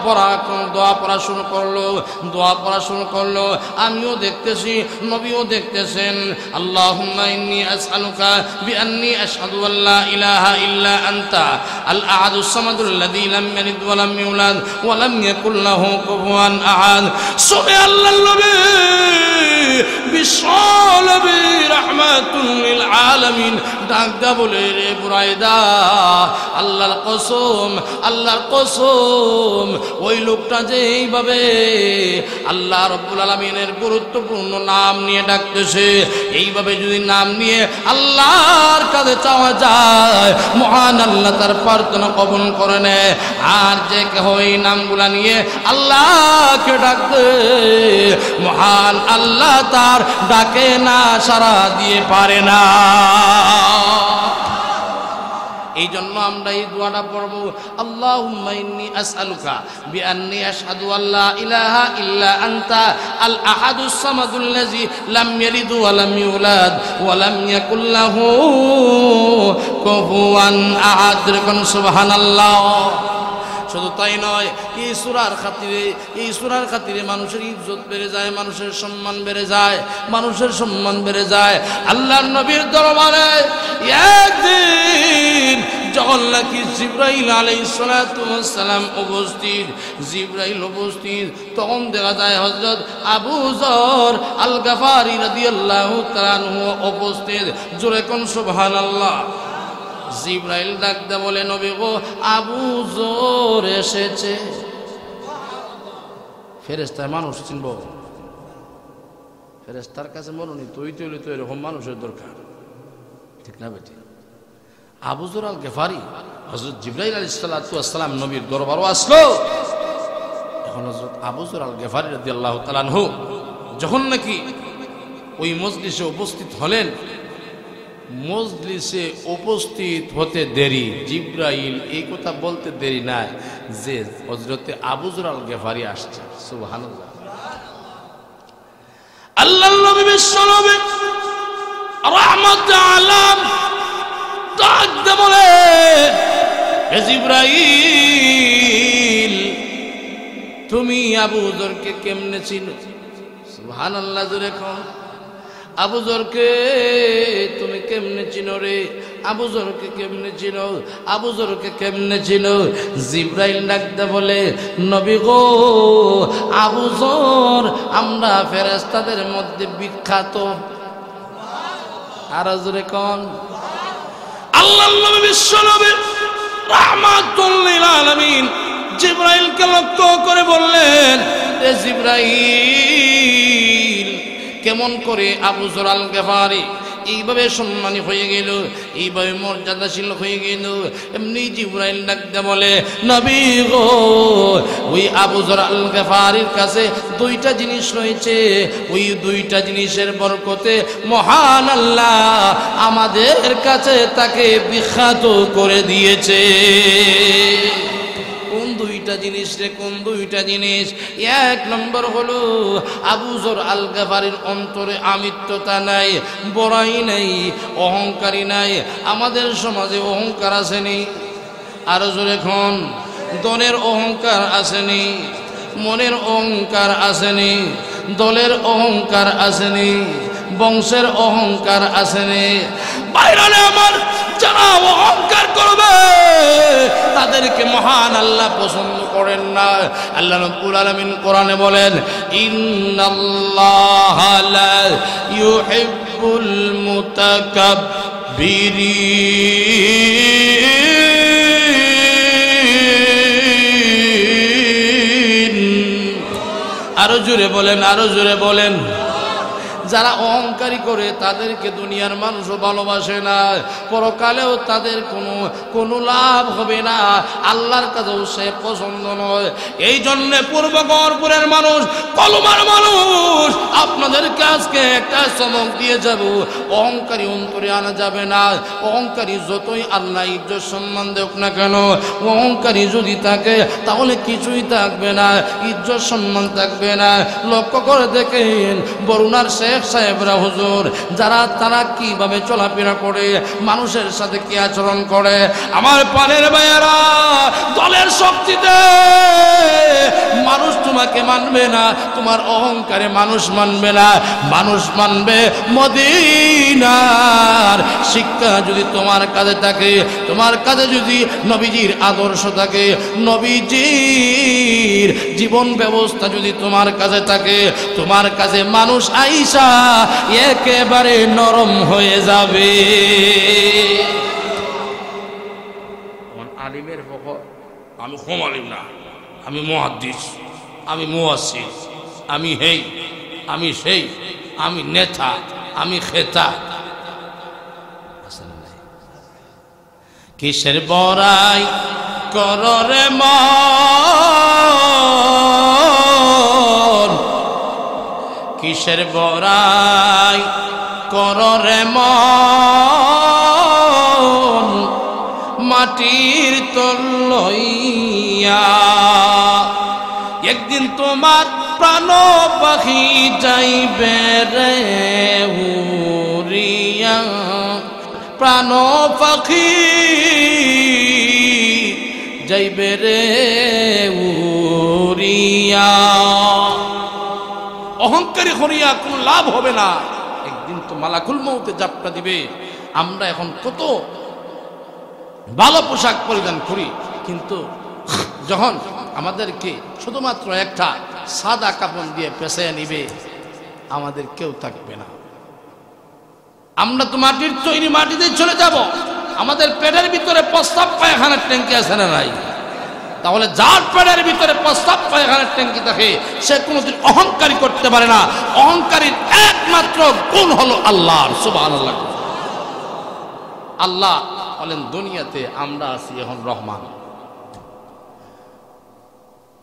পড়া শুরু করলো, দোয়া পড়া শুরু করলো। আমিও দেখতেছি, নবীও দেখতেছেন। আল্লাহুম্মা ইন্নী আসআলুকা বিআন্নী আশহাদু আল্লা ইলাহা ইল্লা আনতা আল আহাদুস সামাদুল্লাযী লাম ইয়ালিদ ওয়া লাম ইউলাদ ওয়া লাম ইয়াকুল লাহু কুফুয়ান আহাদ। সুবহানাল্লাহ। নবী বিশ্বনবী রাহমাতুল লিল আলামিন ডাকদা বলে, রে বুরাইদা, আল্লাহর কসম, আল্লাহর কসম, ওই লোকটা যে এইভাবে আল্লাহ রাব্বুল আলামিনের গুরুত্বপূর্ণ নাম নিয়ে ডাকতেছে, এইভাবে যদি নাম নিয়ে আল্লাহর কাছে চাওয়া যায়, মহান আল্লাহ তার প্রার্থনা কবুল করে নেয়। আর যে কেহ এই নামগুলা নিয়ে আল্লাহকে ডাকবে, মহান আল্লাহ তার ডাকে না সাড়া দিয়ে পারে না। এই জন্য আমরা এই দোয়াটা পড়ব, আল্লাহুম্মা ইন্নী আসআলুকা বিআন্নী আশহাদু আল্লা ইলাহা ইল্লা আনতা আল আহাদুস সামাদুল্লাযী লাম ইয়ালিদ ওয়া লাম ইউলাদ ওয়া লাম ইয়াকুল লাহু কুফুয়ান আহাদ। সুবহানাল্লাহ। শুধু তাই নয়, এই সূরার খাতিরে মানুষের ইজ্জত বেড়ে যায়, মানুষের সম্মান বেড়ে যায়, মানুষের সম্মান বেড়ে যায়। আল্লাহর নবীর দরবারে একদিন যখন নাকি জিবরাইল আলাইহিস সালাতু ওয়াস সালাম উপস্থিত, জিবরাইল উপস্থিত, তখন দেখা যায় হযরত আবু যর আল গাফারি রাদিয়াল্লাহু তাআলা আনহু উপস্থিত। জোরে কোন সুবহানাল্লাহ। জিবরাইল ডাকতে বলে, নবী গো, আবু যর এসেছে। ফেরেশতা মানুষ চিনব? ফেরেশতার কাছে মনোনীত হইতে হইলে তো এরকম মানুষের দরকার। ঠিক না বেটি? আবু যর আল গেফারি হযরত জিবরাইল আলাইহিস সালাতু ওয়াস সালাম নবীর দরবারও আসলো। এখন হযরত আবু যর আল গেফারি রাদিয়াল্লাহু তাআলা আনহু যখন নাকি ওই মজলিসে উপস্থিত হলেন, মজলিসে উপস্থিত হতে দেরি, জিবরাইল এই কথা বলতে দেরি নাই যে হযরতে আবু যর আল গেফারি আসছে। সুবহানাল্লাহ। আল্লাহর নবী বিশ্বনবী রাহমাতুল আলাম ডাক দিয়ে বলে, হে জিবরাইল তুমি আবু যরকে কেমনে চিনো? সুবহানাল্লাহ। জোরে কোন আবু যরকে তুমি কেমনে চিনো রে? আবু যরকে কেমনে চিনো? আবু যরকে কেমনে চিনো? জিবরাইল ডাকতে বলে, নবী গো, আবু যর আমরা ফেরেশতাদের মধ্যে বিখ্যাত। আর জোরে কোন আল্লাহর নবী বিশ্বনবী রাহমাতুল লিল আলামিন জিবরাইলকে লক্ষ্য করে বললেন, এ জিবরাইল কেমন করে আবু যর আল গেফারি এইভাবে সম্মানী হয়ে গেল, এইভাবে মর্যাদাশীল হয়ে গেল? এমনি জিবরাইল ডাকতে বলে, নবী গো, ওই আবু যর আল গেফারির কাছে দুইটা জিনিস রয়েছে, ওই দুইটা জিনিসের বরকতে মহান আল্লাহ আমাদের কাছে তাকে বিখ্যাত করে দিয়েছে। কোন দুইটা জিনিস রে? কোন দুইটা জিনিস? এক নম্বর হলো আবু যর আল গেফারির অন্তরে আমিত্বতা নাই, বড়াই নাই, অহংকারী নাই। আমাদের সমাজে অহংকার আসেনি? আরো জোরে খন দনের অহংকার আসেনি? মনের অহংকার আসেনি? দলের অহংকার আসেনি? বংশের অহংকার আসেনি? বাইরে আমার যারা অহংকার করবে তাদেরকে মহান আল্লাহ পছন্দ করেন না। আল্লাহ রাব্বুল আলামিন কোরআনে বলেন, ইন্নাল্লাহা লা ইউহিব্বুল মুতাকাব্বিরিন। আরো জোরে বলেন, আরো জোরে বলেন। যারা অহংকারী করে তাদেরকে দুনিয়ার মানুষও ভালোবাসে না, পরকালেও তাদের কোনো লাভ হবে না, আল্লাহর কাছেও সে পছন্দ নয়। এই জন্যে পূর্বগড়পুরের মানুষ, কলমার মানুষ, আপনাদেরকে আজকে একটা চমক দিয়ে যাব, অহংকারী অন্তরে আনা যাবে না। অহংকারী যতই আল্লাহ ইজ্জত সম্মান দেখ না কেন, অহংকারী যদি থাকে তাহলে কিছুই থাকবে না, ইজ্জত সম্মান থাকবে না। লক্ষ্য করে দেখেন বরুণার শেখ সাহেবরা, হুজুর যারা, তারা কিভাবে চলাফেরা করে, মানুষের সাথে কি আচরণ করে। আমার পানের ভাইয়েরা, দলের শক্তিতে মানুষ তোমাকে মানবে না, তোমার অহংকারে মানুষ মানবে না, মানুষ মানবে মদিনার শিক্ষা যদি তোমার কাছে থাকে, তোমার কাছে যদি নবীজির আদর্শ থাকে, নবীজির জীবন ব্যবস্থা যদি তোমার কাছে থাকে, তোমার কাছে মানুষ আইসা একেবারে নরম হয়ে যাবে। আলিমের আমি কম আলিম না, আমি মুহাদ্দিস, আমি মুয়াসসির, আমি হেই, আমি সেই, আমি নেতা, আমি খেতা। কিসের বড়াই কররে মন, কিসের বড়াই কররে মন, মাটির তল লইয়া। একদিন তোমার প্রাণ পাখি যাইবে রে উড়িয়া, প্রাণ পাখি যাইবে রে উড়িয়া। অহংকারী করিয়া কোনো লাভ হবে না, একদিন তো মালাকুল মউতে জাপটা দিবে। আমরা এখন কত ভালো পোশাক পরিধান করি, কিন্তু যখন আমাদেরকে শুধুমাত্র একটা সাদা কাপড় দিয়ে পেঁচাইয়া নিবে, আমাদের কেউ থাকবে না। আমরা তো মাটির তৈরি, মাটিতে চলে যাব। আমাদের পেটের ভিতরে প্রস্তাব পায়খানার ট্যাঙ্কি আছে না নাই? তাহলে যার পেটের ভিতরে প্রস্তাব পায়খানার ট্যাঙ্কি থাকে সে কোনোদিন অহংকারী করতে পারে না। অহংকারীর একমাত্র গুণ হলো আল্লাহর। সুবহানাল্লাহ। আল্লাহ হলেন দুনিয়াতে, আমরা আছি এখন রহমান।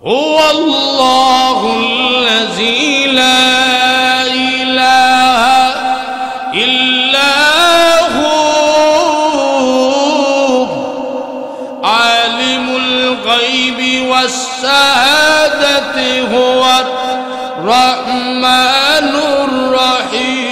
ও আল্লাহুল্লাযী লা ইলাহা ইল্লা হু আলিমুল গায়বি ওয়াস শাহাদাতি হুয়ার রহমানুর রহিম।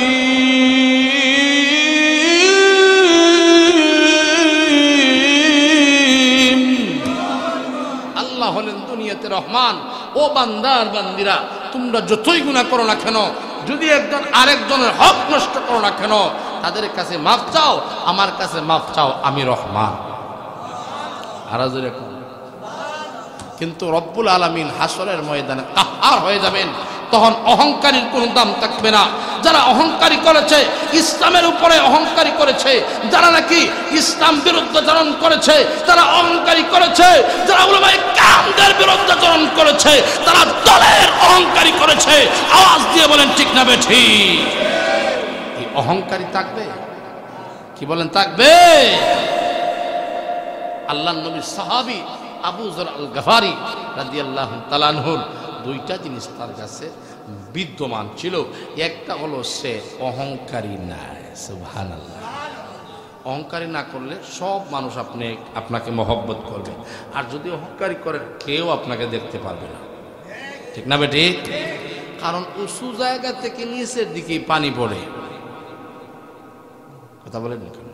আল্লাহ হলেন দুনিয়াতে রহমান। ও বান্দার বান্দিরা, তোমরা যতই গুনাহ করো না কেন, যদি একজন আরেকজনের হক নষ্ট করো না কেন, তাদের কাছে মাফ চাও, আমার কাছে মাফ চাও, আমি রহমান। কিন্তু রব্বুল আলামিন হাসরের ময়দানে কাহ্হার হয়ে যাবেন, তখন অহংকারীর কোনো দাম থাকবে না। যারা অহংকারী করেছে, ইসলামের উপরে অহংকারী করেছে, যারা নাকি ইসলাম বিরুদ্ধাচরণ করেছে, তারা অহংকারী করেছে, যারা উলামায়ে কেরামদের বিরুদ্ধাচরণ করেছে, তারা দলের অহংকারী করেছে। আওয়াজ দিয়ে বলেন ঠিক না বেঠিক? এই অহংকারী থাকবে? কি বলেন থাকবে? আল্লাহর নবীর সাহাবী আবু যর আল গফারি রাদিয়াল্লাহু তাআলা আনহুর দুইটা জিনিস তার কাছে বিদ্যমান ছিল। একটা হলো সে অহংকারী না। সুবহানাল্লাহ। অহংকারী না করলে সব মানুষ আপনাকে মহব্বত করবে, আর যদি অহংকারী করেন কেউ আপনাকে দেখতে পারবে না। ঠিক না বেটি? কারণ উঁচু জায়গা থেকে নিচের দিকে পানি পড়ে। কথা বলেন না কেন?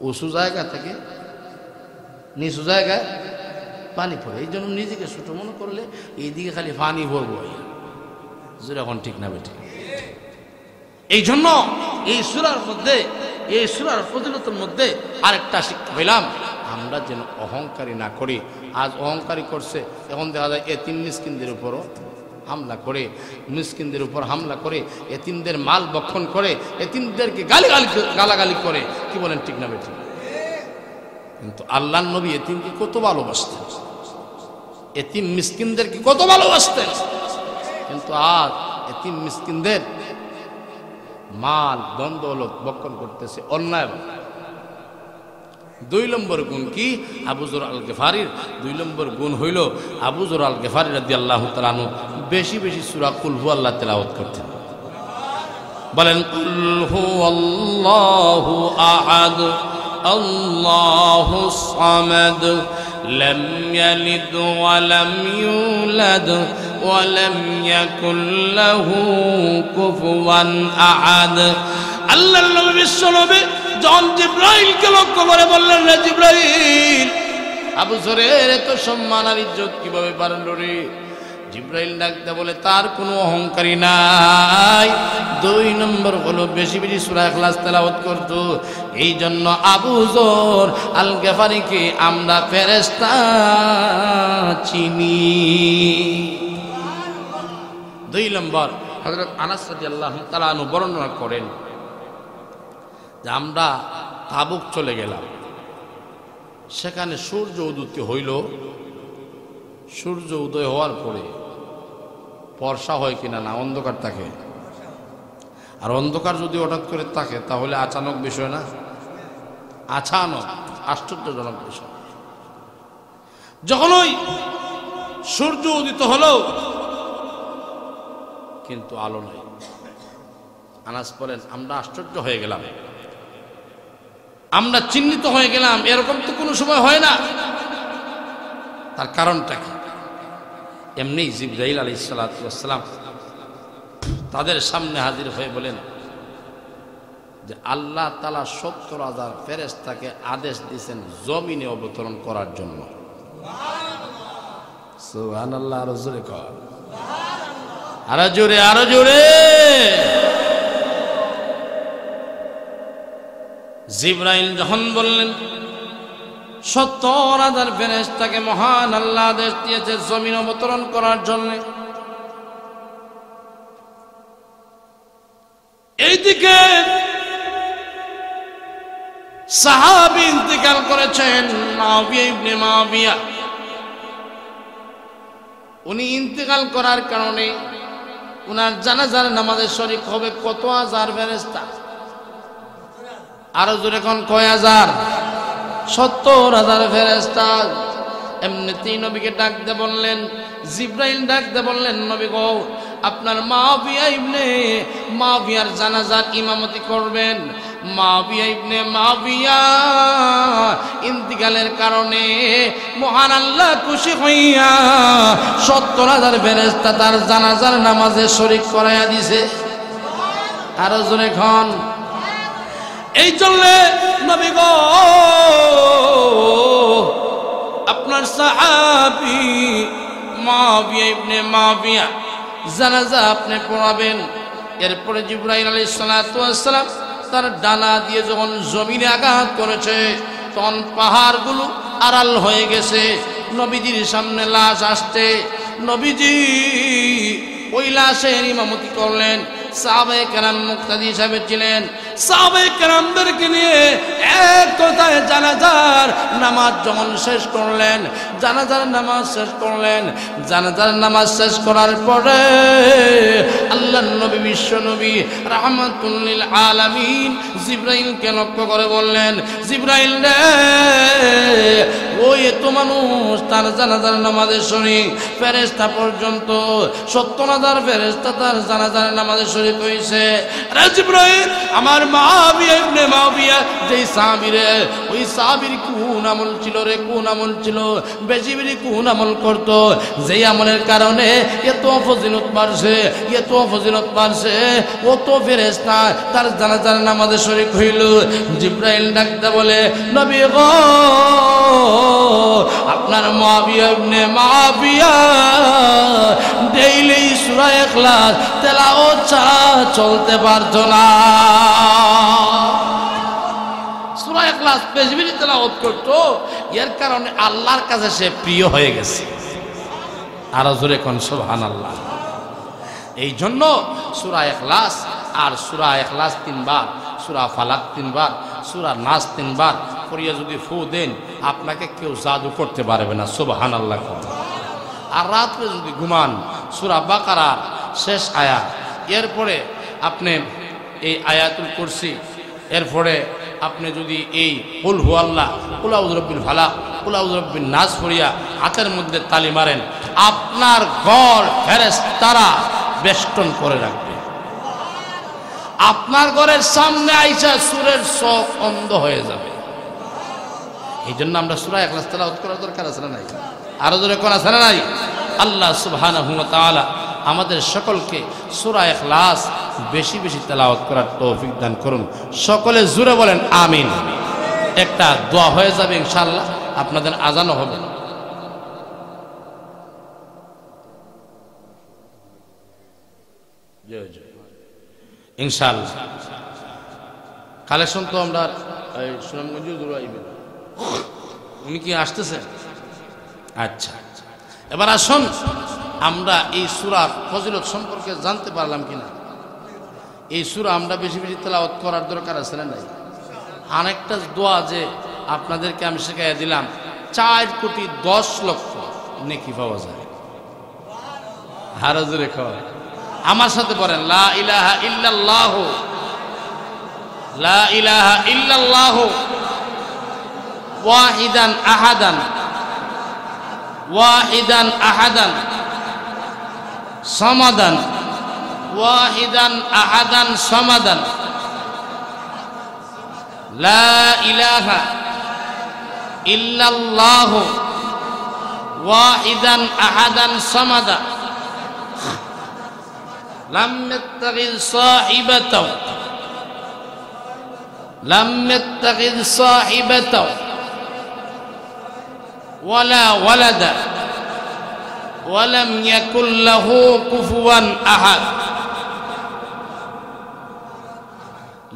উঁচু জায়গা থেকে নিচু জায়গায় পানি পড়ে, এই জন্য নিজেকে ছোট মনে করলে এইদিকে খালি পানি ভরবো, এখন ঠিক না বেটি? এই জন্য এই সূরার মধ্যে, এই সূরার ফজিলতের মধ্যে আরেকটা শিক্ষা পেলাম, আমরা যেন অহংকারী না করি। আজ অহংকারী করছে, এখন দেখা যায় এতিম মিসকিনদের উপরও হামলা করে, মিসকিনদের উপর হামলা করে, এতিমদের মাল বক্ষণ করে, এতিমদেরকে গালাগালি করে। কি বলেন ঠিক না বেটি? কিন্তু আল্লাহর নবী এতিমকে কত ভালোবাসতেন, এতিম মিসকিনদেরকে কত ভালোবাসতেন। কিন্তু আজ এতিম মিসকিনদের মাল দ্বন্দ্বলত বক্ষণ করতেছে অন্যায়। 2 নম্বর গুণ কি? আবু যর আল গফারির 2 নম্বর গুণ হইল, আবু যর আল গফারি রাদিয়াল্লাহু তাআলা আনহু বেশি বেশি সূরা কুল হুয়াল্লাহ তেলাওয়াত করতেন। বলেন কুল হুয়াল্লাহু আহাদ আল্লাহুস সামাদ লাম ইয়ালিদ ওয়া লাম ইউলাদ ওয়া লাম ইয়াকুল লাহু কুফুয়ান আহাদ। আল্লাহর নবী বিশ্বনবী যখন জিবরাইলকে লক্ষ্য করে বললেন, রে জিবরাইল, আবু যরের এত সম্মান আর ইজ্জত কিভাবে বাড়ল রে? জিবরাইল ডাকতে বলে, তার কোনো অহংকারী নাই। 2 নম্বর হলো বেশি বেশি সূরা ইখলাস তেলাওয়াত করত। এই জন্য আবু যর আল গফারিকে আমরা ফেরেশতা চিনি। 2 নম্বর হযরত আনাস রাদিয়াল্লাহু তাআলা আনহু বর্ণনা করেন যে আমরা তাবুক চলে গেলাম, সেখানে সূর্য উদয় হইল। সূর্য উদয় হওয়ার পরে বর্ষা হয় কিনা না, অন্ধকার থাকে। আর অন্ধকার যদি হঠাৎ করে থাকে তাহলে আচানক বিষয় না, আচানক আশ্চর্যজনক বিষয়। যখন ওই সূর্য উদিত হলো কিন্তু আলো নাই। আনাস বলেন, আমরা আশ্চর্য হয়ে গেলাম, আমরা চিহ্নিত হয়ে গেলাম, এরকম তো কোনো সময় হয় না। তার কারণটা কি? এমনি জিবরাইল আলাইহিস সালাতু ওয়াস সালাম তাদের সামনে হাজির হয়ে বলেন যে আল্লাহ তাআলা 70,000 ফেরেশতাকে আদেশ দিয়েছেন জমিনে অবতরণ করার জন্য। সুবহানাল্লাহ। আরো জোরে কর, আরো জোরে, আরো জোরে। জিবরাইল যখন বললেন 70,000 ফেরেশতাকে মহান আল্লাহ আদেশ দিয়েছে জমিন অবতরণ করার জন্য। এইদিকে সাহাবী ইন্তেকাল করেছেন, মুআবিয়া ইবনে মুআবিয়া। উনি ইন্তেকাল করার কারণে উনার জানাজার নামাজে শরীক হবে কত হাজার ফেরেশতা? আরো জোরে কোন কয় হাজার? 70,000 ফেরেশতা। এমনিতেই নবীকে ডাকতে বললেন, জিব্রাইল ডাকতে বললেন, নবী গো আপনার মুআবিয়া ইবনে মুআবিয়ার জানাজার ইমামতি করবেন। মুআবিয়া ইবনে মুআবিয়া ইন্তিকালের কারণে মহান আল্লাহ খুশি হইয়া 70,000 ফেরেশতা তার জানাজার নামাজে শরীক করাইয়া দিছে। আরো জোরে খন। এই চললে নবী গো আপনার সাহাবী মুআবিয়া ইবনে মুআবিয়া জানাজা আপনি পড়াবেন। এরপরে জিবরাইল আলাইহিস সালাতু ওয়াস সালাম তার ডানা দিয়ে যখন জমিনে আঘাত করেছে তখন পাহাড়গুলো আড়াল হয়ে গেছে। নবীজির সামনে লাশ আসতে নবীজি ওই লাশের ইমামতি করলেন। সাহাবায়ে কেরাম মুক্তাদি হিসাবে ছিলেন। সাহাবায়ে কেরামদেরকে নিয়ে এক কথায় জানাজার নামাজ যখন শেষ করলেন, জানাজার নামাজ শেষ করলেন, জানাজার নামাজ শেষ করার পরে আল্লাহর নবী বিশ্ব নবী রাহমাতুল লিল আলামিন জিবরাইলকে লক্ষ্য করে বললেন, জিবরাইল রে ওই এত মানুষ তার জানাজার নামাজে শরীক, ফেরেশতা পর্যন্ত 70,000 ফেরেশতা তার জানাজার নামাজে শরীক হইছে। রে জিবরাইল আমার মুআবিয়া ইবনে মুআবিয়া যেই সাহাবীরে, ওই সাহাবীর কোন আমল ছিল রে, কোন আমল ছিল, বেশি বেশি কোন আমল করত যেই আমলের কারণে এত ফজিলত বাড়ছে, এত ফজিলত বাড়ছে, কত ফেরেশতা তার জানাজার নামাজে শরীক হইল। জিবরাইল ডাকতে বলে, নবী গো আপনার মুআবিয়া ইবনে মুআবিয়া ডেইলি সূরা ইখলাস তেলাওয়াত ছাড়া চলতে পারতো না। সূরা ইখলাস বেশি বেশি তেলাওয়াত করতো, এর কারণে আল্লাহর কাছে সে প্রিয় হয়ে গেছে। আর জোরে কোন সুবহানাল্লাহ। এই জন্য সূরা ইখলাস আর সূরা ইখলাস 3 বার, সূরা ফালাক 3 বার, সূরা নাস 3 বার পড়িয়া যদি ফু দেন আপনাকে কেউ জাদু করতে পারবে না। সুবহানাল্লাহ। আর রাত্রে যদি ঘুমান সূরা বাকারার শেষ আয়াত, এরপরে আপনি এই আয়াতুল কুরসি, এরপরে আপনি যদি এই কুল হু আল্লাহ, কুল আউযু বিরাব্বিল ফালাক, কুল আউযু বিরাব্বিন নাস পড়িয়া হাতের মধ্যে তালি মারেন, আপনার ঘর ফেরেশতারা বেষ্টন করে রাখবে। আপনার ঘরের সামনে আইসা সূরের চোখ অন্ধ হয়ে যাবে। এই জন্য আমরা সূরা ইখলাস তেলাওয়াত করার দরকার আছে না নাই? আরো জোরে কোন আছে না নাই? আল্লাহ সুবহানাহু ওয়া তাআলা আমাদের সকলকে সূরা ইখলাস বেশি বেশি তেলাওয়াত করার তৌফিক দান করুন। সকলে জোরে বলেন আমিন। একটা দোয়া হয়ে যাবে ইনশাআল্লাহ, আপনাদের আজানও হবে। ইনশাআল্লাহ কালেকশন তো আমরা সুনামগঞ্জ উনি কি আসতেছেন? আচ্ছা, এবার আসুন আমরা এই সূরার ফজিলত সম্পর্কে জানতে পারলাম কিনা। এই সূরা আমরা বেশি বেশি তেলাওয়াত করার দরকার আছে না নাই? আরেকটা দোয়া যে আপনাদেরকে আমি শেখাইয়া দিলাম, 4,10,00,000 নেকি পাওয়া যায়। হারাজুরে খাওয়া আমার সাথে পড়েন, লা ইলাহা ইল্লাল্লাহ, লা ইলাহা ইল্লাল্লাহ ওয়াহিদান আহাদান, ওয়াহিদান আহাদান সামাদান, ওয়াহিদান আহাদান সামাদান, লা ইলাহা ইল্লাল্লাহ ওয়াহিদান আহাদান সামাদা, লাম ইয়াত্তাখিয সাহিবাতাও, লাম ইয়াত্তাখিয সাহিবাতাও ওয়ালা ওয়ালাদা ওয়ালাম ইয়াকুল লাহু কুফুয়ান আহাদ,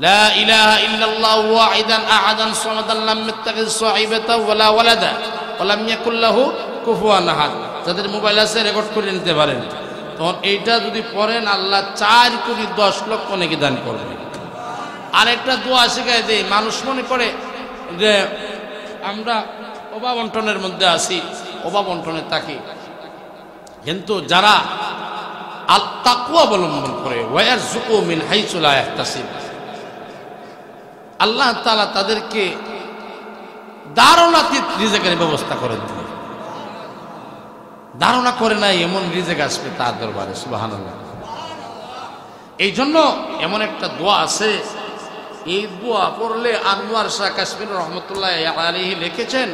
লা ইলাহা ইল্লাল্লাহ ওয়াহিদান আহাদান সামাদান, লাম ইয়াত্তাখিয সাহিবাতাও ওয়ালা ওয়ালাদা ওয়ালাম ইয়াকুল লাহু কুফুয়ান আহাদ। যাদের মোবাইল আছে রেকর্ড করে নিতে পারেন। তখন এইটা যদি পড়েন আল্লাহ 4,10,00,000 নাকি দান করবে। আরেকটা দোয়া শিখাই দেই, মানুষ মনে করে যে আমরা অভাব বন্টনের মধ্যে আছি, অভাব বন্টনে থাকি, কিন্তু যারা তাকওয়া অবলম্বন করে, ওয়ারযুকু মিন হাইসু লা ইয়াহতাসিব, আল্লাহ তাআলা তাদেরকে ধারণাতীত রিজেকের ব্যবস্থা করে দিবে। ধারণা করে নাই এমন রিজেক আসবে তার দরবারে, সুবহানাল্লাহ। এই জন্য এমন একটা দোয়া আছে, এই দোয়া পড়লে আনোয়ার শাহ কাশ্মীর রহমতুল্লাহ আলাইহি লিখেছেন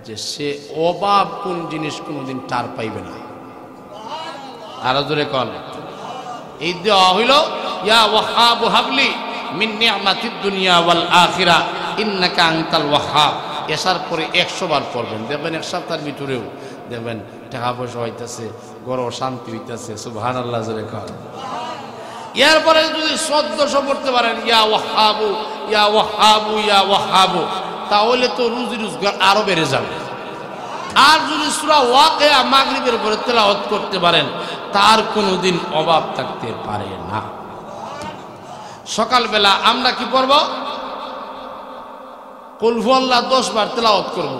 যে সে অভাব কোন জিনিস কোনোদিন টার পাইবে না। আরো জোরে কন, এই দোয়া হইল ইয়া ওয়াহাব হাবলি মিন নি'মাতিদ দুনিয়া ওয়াল আখিরা ইন্নাকা আনতাল ওয়াহাব। এসার পরে 100 বার পড়বেন, দেখবেন এক সপ্তাহের ভিতরেও দেখবেন টাকা পয়সা হইতেছে, ঘর শান্তি হইতেছে, সুবহানাল্লাহ জোরে কন। এরপরে যদি 1400 পড়তে পারেন ইয়া ওয়াহাবু ইয়া ওয়াহাবু ইয়া ওয়াহাবু, তাহলে তো রুজি রোজগার আরো বেড়ে যাবে। আর যদি সূরা ওয়াকিয়া মাগরিবের পরে তেলাওয়াত করতে পারেন, তার কোনোদিন অভাব থাকতে পারে না। সকালবেলা আমরা কি পড়ব? কুল হুয়াল্লাহ 10 বার তেলাওয়াত করব,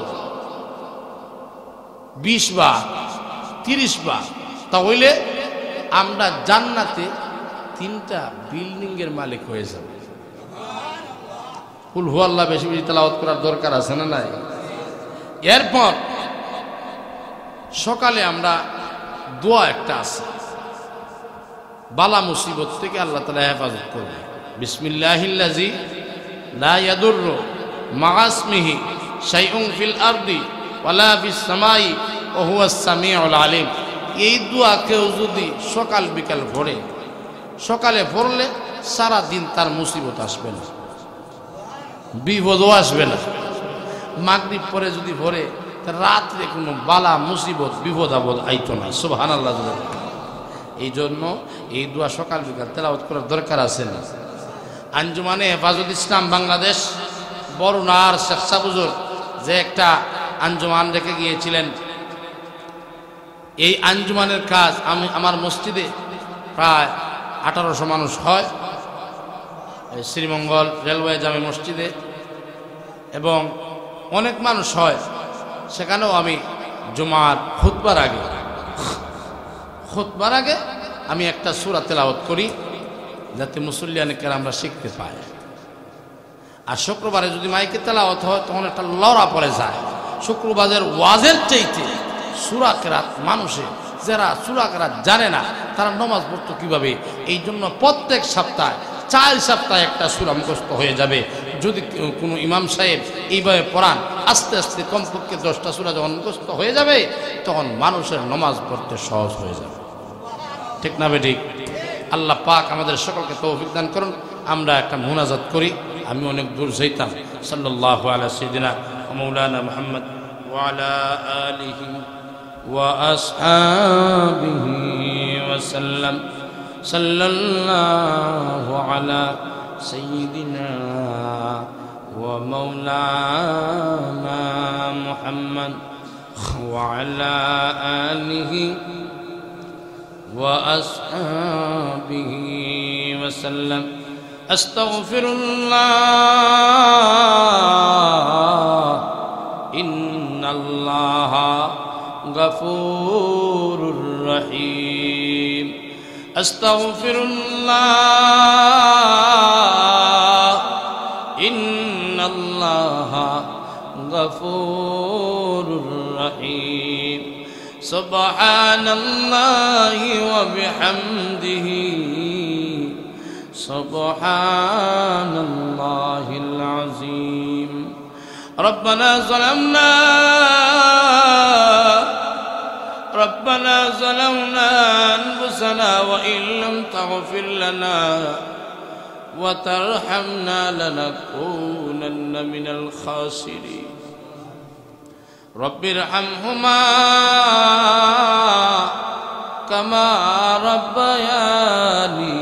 20 বার, 30 বার, তাহলে আমরা জান্নাতে 3টা বিল্ডিং এর মালিক হয়ে যাব। কুল হুয়াল্লাহ বেশি বেশি তেলাওয়াত করার দরকার আছে না নাই? এরপর সকালে আমরা দোয়া একটা আছে, বালা মুসিবত থেকে আল্লাহ তাআলা হেফাজত করবে। বিসমিল্লাহিল্লাযী লা ইয়াদুররু মা'a ইসমিহি শাইউন ফিল আরদি ওয়ালা ফিস সামাই ওয়া হুয়াস সামিউল আলিম। এই দোয়া কেউ যদি সকাল বিকাল পড়ে, সকালে পড়লে সারা দিন তার মুসিবত আসবে না, বিপদও আসবে না। মাগরিব পরে যদি পড়ে, রাত্রে কোনো বালা মুসিবত বিপদ আপদ আইতো না, সুবহানাল্লাহ। এই জন্য এই দোয়া সকাল বিকাল তেলাওয়াত করার দরকার আছে না। আঞ্জুমানে হেফাজত ইসলাম বাংলাদেশ বরুণার শেখ সাবুজুর যে একটা আঞ্জুমান রেখে গিয়েছিলেন, এই আঞ্জুমানের কাজ আমার মসজিদে প্রায় 1800 মানুষ হয়, শ্রীমঙ্গল রেলওয়ে জামে মসজিদে, এবং অনেক মানুষ হয়। সেখানেও আমি জুমার খুতবার আগে আমি একটা সূরা তেলাওয়াত করি, যাতে মুসল্লিয়ানে কেরামরা শিখতে পায়। আর শুক্রবারে যদি মাইকে তেলাওয়াত হয় তখন একটা লড়া পড়ে যায়। শুক্রবারের ওয়াজের চাইতে সূরা কেরাত মানুষে যারা সূরা কেরাত জানে না তারা নামাজ পড়তো কিভাবে? এই জন্য প্রত্যেক সপ্তাহে 4 সপ্তাহে একটা সূরা মুখস্থ হয়ে যাবে। যদি কোনো ইমাম সাহেব এইভাবে পড়ান, আস্তে আস্তে কমপক্ষে 10টা সূরা যখন মুখস্থ হয়ে যাবে, তখন মানুষের নামাজ পড়তে সহজ হয়ে যাবে। ঠিক না বেঠিক? আল্লাহ পাক আমাদের সকলকে তৌফিক দান করুন। আমরা একটা মুনাজাত করি। আমি অনেক দূর যাইতাম। সাল্লাল্লাহু আলা সাইয়্যিদিনা ওয়া মাওলানা মুহাম্মদ ওয়া আলা আলিহি ওয়া আসহাবিহি ওয়া সাল্লাম। সাল্লাল্লাহু আলা সাইয়্যিদিনা ওয়া মাওলানা মুহাম্মদ ওয়া আলা আলিহি وأصحابه وسلم. أستغفر الله إن الله غفور رحيم. أستغفر الله إن الله غفور رحيم. سبحان الله وبحمده سبحان الله العظيم. ربنا ظلمنا أنفسنا وإن لم تغفر لنا وترحمنا لنكونن من الخاسرين. رب ارحمهما كما ربياني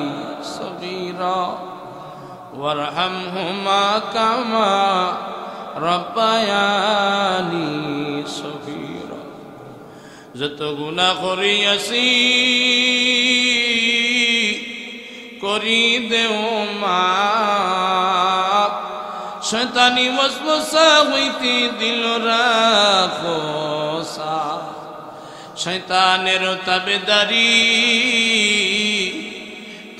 صغيرا وارحمهما كما ربياني صغيرا. যত গুনাহ করিয়াছি করি দেও মাফ, শয়তানি ওয়াসওয়াসা হইতে দিল রাখো সাফ। শয়তানের তাবেদারি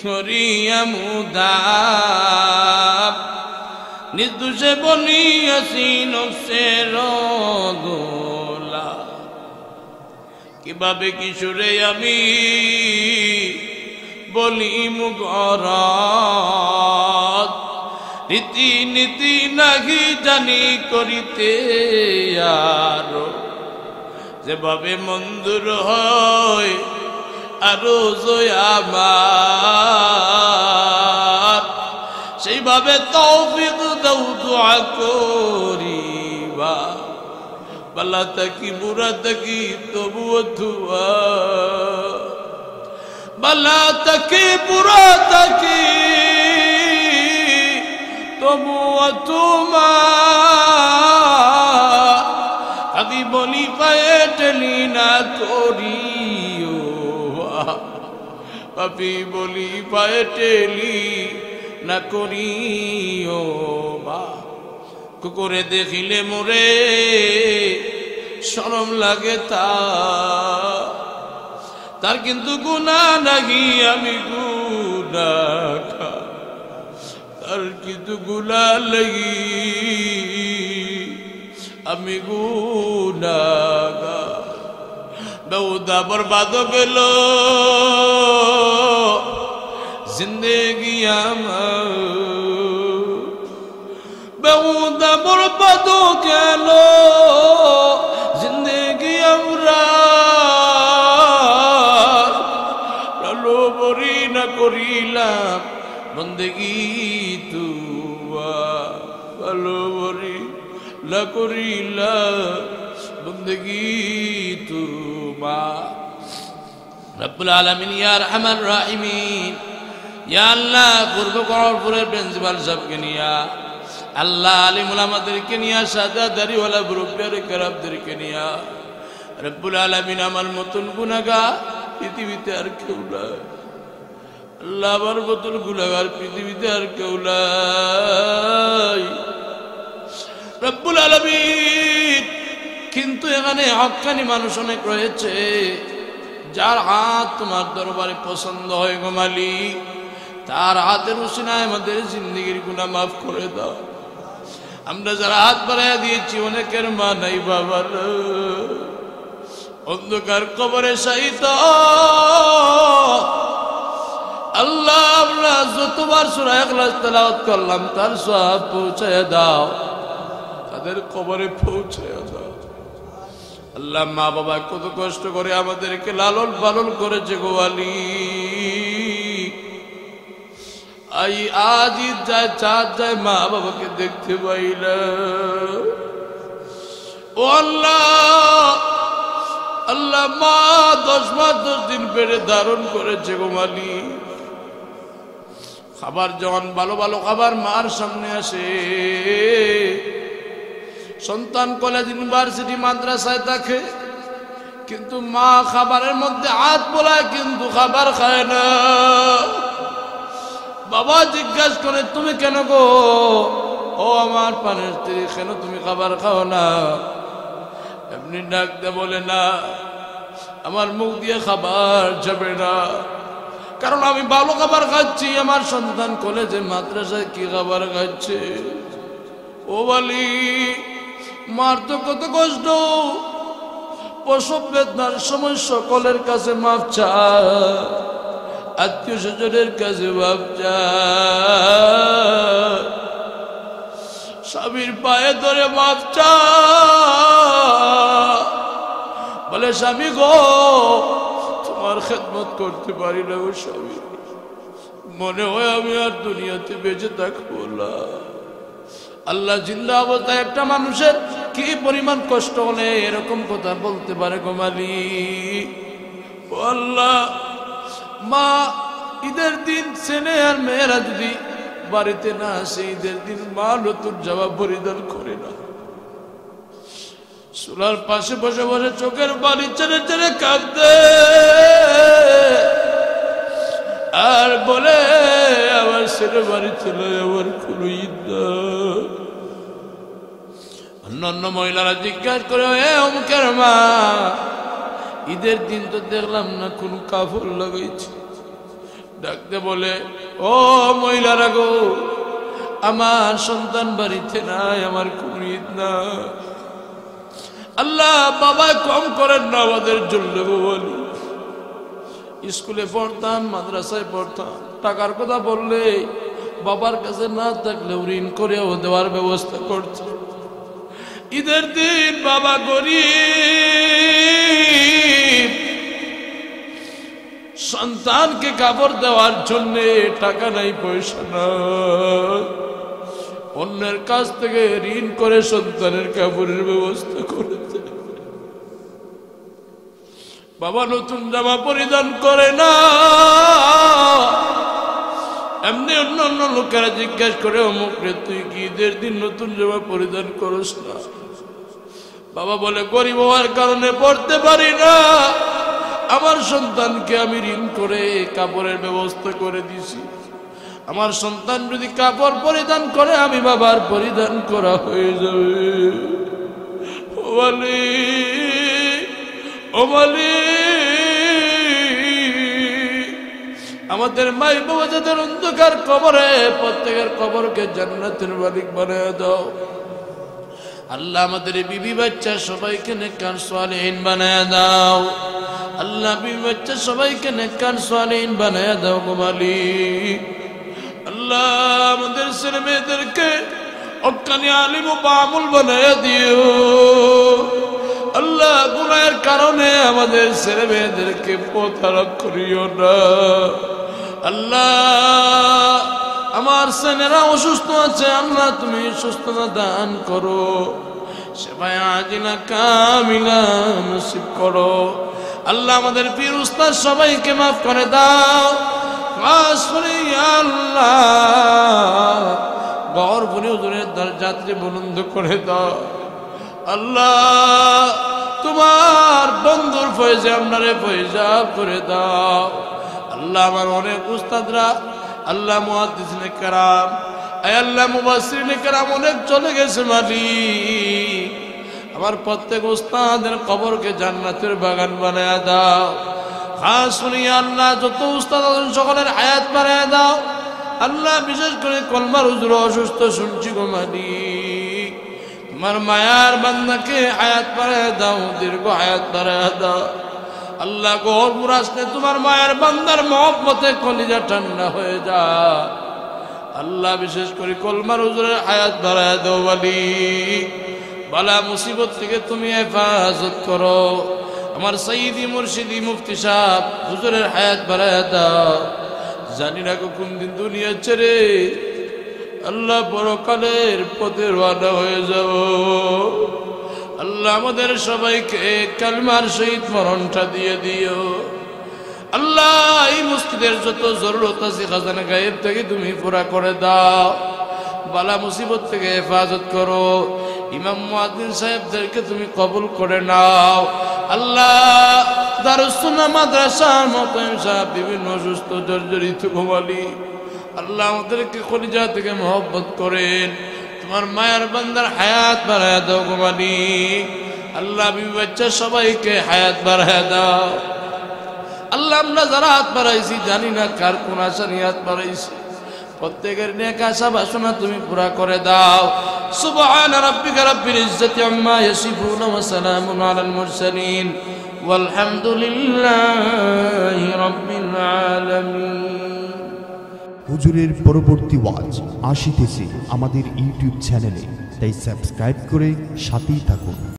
করিয়া মুদাব, নির্দোষে বনিয়াছি নফসের দোলা। কিভাবে কিশোরে আমি বলি মুগরাত, রীতি নীতি নাহি জানি করিতে আরো, যেভাবে মঞ্জুর হয় আরো আমার, সেইভাবে তৌফিক দাও দুআ করিবা। বালা তাকি বুড়া তাকি তবুও দুআ, বালা তাকি বুড়া তাকি তবুও তোমার, আমি বলি পায়ে টেলি না করিও, পাপি বলি পায়ে টেলি না করিও বা। কুকুরে দেখিলে মোরে শরম লাগে তার কিন্তু গুনাহ নাহি আমি গুনাহগার, তার কিন্তু গুনাহ লাগি আমি গুনাহগার। বেহুদা বরবাদ গেল জিন্দেগি আমার, বেহুদা বরবাদ গেল জিন্দেগি আমরা, লালো বরি না করিলাম বন্দেগি তুয়া, লালো বরি না করিলাম বন্দেগি তুমা। রব্বুল আলামিন ইয়া আরহামার রাহিমিন, ইয়া আল্লাহ পূর্ব করপুরের প্রিন্সিপাল সাহেবকে নিয়া, আল্লাহ আলিম উলামাদেরকে নিয়া, সাদা দাড়িওয়ালা মুরব্বিয়ারে কেরামদেরকে নিয়া, রব্বুল আলামিন আমার মতন গুনাহগার পৃথিবীতে আর কেউ নাই। আল্লাহ আমার মতন গুনাহগার পৃথিবীতে আর কেউ নাই রব্বুল আলামিন। কিন্তু এখানে হক্কানি মানুষ অনেক রয়েছে, যার হাত তোমার দরবারে পছন্দ হয় গো মালিক, তার হাতের উসিলায় আমাদের জিন্দেগির গুনাহ মাফ করে দাও। আমরা যারা হাত বাড়াইয়া দিয়েছি অনেকের মা নাই বাবা, অন্ধকার কবরে শায়িত আল্লাহ, আমরা যতবার সূরা ইখলাস তেলাওয়াত করলাম তার সওয়াব পৌঁছায় দাও, তাদের কবরে পৌঁছায় দাও। আল্লাহ মা বাবা কত কষ্ট করে আমাদেরকে লালন পালন করেছে গো আলী, আজ ঈদ যায় চাঁদ যায় মা বাবাকে দেখতে পাই না। ও আল্লাহ, আল্লাহ মা 10 মাস 10 দিন পেটে ধারণ করেছে গো মালিক, খাবার যখন ভালো ভালো খাবার মার সামনে আসে, সন্তান কলেজ ইউনিভার্সিটি মাদ্রাসায় থাকে, কিন্তু মা খাবারের মধ্যে হাত বোলায় কিন্তু খাবার খায় না। বাবা জিজ্ঞাসা করে তুমি কেন গো, ও আমার পানের স্ত্রী কেন তুমি খাবার খাও না? এমনি ডাক দে বলে না, আমার মুখ দিয়ে খাবার যাবে না, কারণ আমি ভালো খাবার খাচ্ছি, আমার সন্তান কলেজে মাদ্রাসায় কি খাবার খাচ্ছে। ও বলি মার তো কত কষ্ট, প্রসব বেদনার সময় সকলের কাছে মাফ চায়, আত্মীয় স্বজনের কাছে মাফ চায়, স্বামীর পায়ে ধরে মাফ চায়, বলে স্বামী গো তোমার খেদমত করতে পারি না গো স্বামী, মনে হয় আমি আর দুনিয়াতে বেঁচে থাকবো না। আল্লাহ জিন্দা অবস্থায় একটা মানুষের কি পরিমাণ কষ্ট হলে এরকম কথা বলতে পারে গো মালিক। ও আল্লাহ, মা ঈদের দিন ছেলে আর মেয়েরা যদি বাড়িতে না আসে, ঈদের দিন মা নতুন জামা পরিধান করে না, চুলার পাশে বসে বসে চোখের বাড়ি ছেড়ে ছেড়ে কাঁদতে আর বলে আমার ছেলে বাড়ি চলে আমার কোনো ঈদ না। অন্যান্য মহিলারা জিজ্ঞাসা করে, এ অমুকের মা ঈদের দিন তো দেখলাম না কোনো কাপড় লাগাইছে, ডাকতে বলে ও মহিলারা গো, আমার সন্তান বাড়িতে নাই, আমার কোনো ঈদ না। আল্লাহ বাবা কম করেন না আমাদের জন্য। বলি স্কুলে পড়তাম, মাদ্রাসায় পড়তাম, টাকার কথা বললে বাবার কাছে না থাকলেও ঋণ করেও দেওয়ার ব্যবস্থা করছে। ঈদের দিন বাবা গরিব, সন্তানকে কাপড় দেওয়ার জন্য টাকা নাই, পয়সা না, অন্যের কাছ থেকে ঋণ করে সন্তানের কাপড়ের ব্যবস্থা করেছে। বাবা নতুন জামা পরিধান করে না, এমনি অন্য অন্য লোকেরা জিজ্ঞাসা করে, অমুক রে তুই কি ঈদের দিন নতুন জামা পরিধান করস না? বাবা বলে গরিব হওয়ার কারণে পড়তে পারি না, আমার সন্তানকে আমি ঋণ করে কাপড়ের ব্যবস্থা করে দিছি। আমার সন্তান যদি কাপড় পরিধান করে আমি বাবার পরিধান করা হয়ে যাবে। ও মালিক, আমাদের মাই বাবা যাদের অন্ধকার কবরে, প্রত্যেকের কবরকে জান্নাতের মালিক বানায় দাও। আল্লাহ আমাদের বিবি বাচ্চা সবাইকে নেককার সালেহিন বানায় দাও। আল্লাহ বিবি বাচ্চা সবাইকে নেককার সালেহিন বানায় দাও গো মালিক। আল্লাহ আমাদের ছেলে মেয়েদেরকে অজ্ঞানী আলিম ও বামুল বানায় দিও। আল্লাহ গুনাহের কারণে আমাদের ছেলে মেয়েদেরকে প্রতারক করিও না। আল্লাহ আমার ছেলেরা অসুস্থ আছে, আল্লাহ তুমি সুস্থতা দান করো, সেবায় আজিলা কামিলা নসিব করো। আল্লাহ আমাদের পীর উস্তাদ সবাইকে মাফ করে দাও। আল্লাহ গর্ভনী হুজুরের দরজাতে বুলন্দ করে দাও। আল্লাহ তোমার বন্ধুর ফয়েজে আপনারে ফয়জাব করে দাও। আল্লাহ আমার অনেক উস্তাদরা, আল্লাহ মুহাদ্দিসিনে কেরাম, আয় আল্লাহ মুফাসসিরিনে কেরাম অনেক চলে গেছে মালিক। আমার প্রত্যেক উস্তাদের কবরকে জান্নাতের বাগান বানায় দাও। খাস করে আল্লাহ যত উস্তাদ আছেন সকলের হায়াত বাড়ায় দাও। আল্লাহ বিশেষ করে কলমার হুজুর অসুস্থ শুনছি গো মালিক, তোমার মায়ার বান্দাকে হায়াত বাড়ায় দাও, দীর্ঘ হায়াত বাড়ায় দাও। আল্লাহ গহরপুর আসলে তোমার মায়ের বান্দার মহব্বতে কলিজা ঠান্ডা হয়ে যা। আল্লাহ বিশেষ করে কলমার হুজুরের হায়াত বাড়ায় দাও মালিক। বালা মুসিবত থেকে তুমি হেফাজত করো। আমার সাইয়্যিদি মুর্শিদি মুফতি সাহেব হুজুরের হায়াত বাড়ায় দাও। জানি না কোন দিন দুনিয়া ছেড়ে আল্লাহ পরকালের পথে রওনা হয়ে যাব। আল্লাহ আমাদের সবাইকে কালমার শহীদ মরণটা দিয়ে দিও। আল্লাহ এই মসজিদের যত জরুরত আছে খাজানা গায়েব থেকে তুমি পুরা করে দাও। বালা মুসিবত থেকে হেফাজত করো। ইমাম মুয়াজ্জিন সাহেবদেরকে তুমি কবুল করে নাও। আল্লাহ দারুস সুন্নাহ মাদ্রাসার মুতাইম সাহেব বিভিন্ন অসুস্থ জর্জরিত ঘুমালি, আল্লাহ আমাদেরকে কলিজা থেকে মহব্বত করেন। তোমার মায়ের বান্দার হায়াত বাড়ায় দাও গো মালিক। আল্লাহ বিবি বাচ্চা সবাইকে হায়াত বাড়ায় দাও। আল্লাহ আমরা যারা হাত বাড়াইছি জানি না কার কোন আশা নিয়ে হাত বাড়াইছি, প্রত্যেকের নেক আশা বাসনা তুমি পুরা করে দাও। সুবহানা রাব্বিকা রাব্বিল ইজ্জাতি আম্মা ইয়াসিফুন ওয়া সালামুন আলাল মুরসালিন ওয়ালহামদুলিল্লাহি রাব্বিল আলামিন। হুজুরের পরবর্তী ওয়াজ আসিতেছে আমাদের ইউটিউব চ্যানেলে, তাই সাবস্ক্রাইব করে সাথেই থাকুন।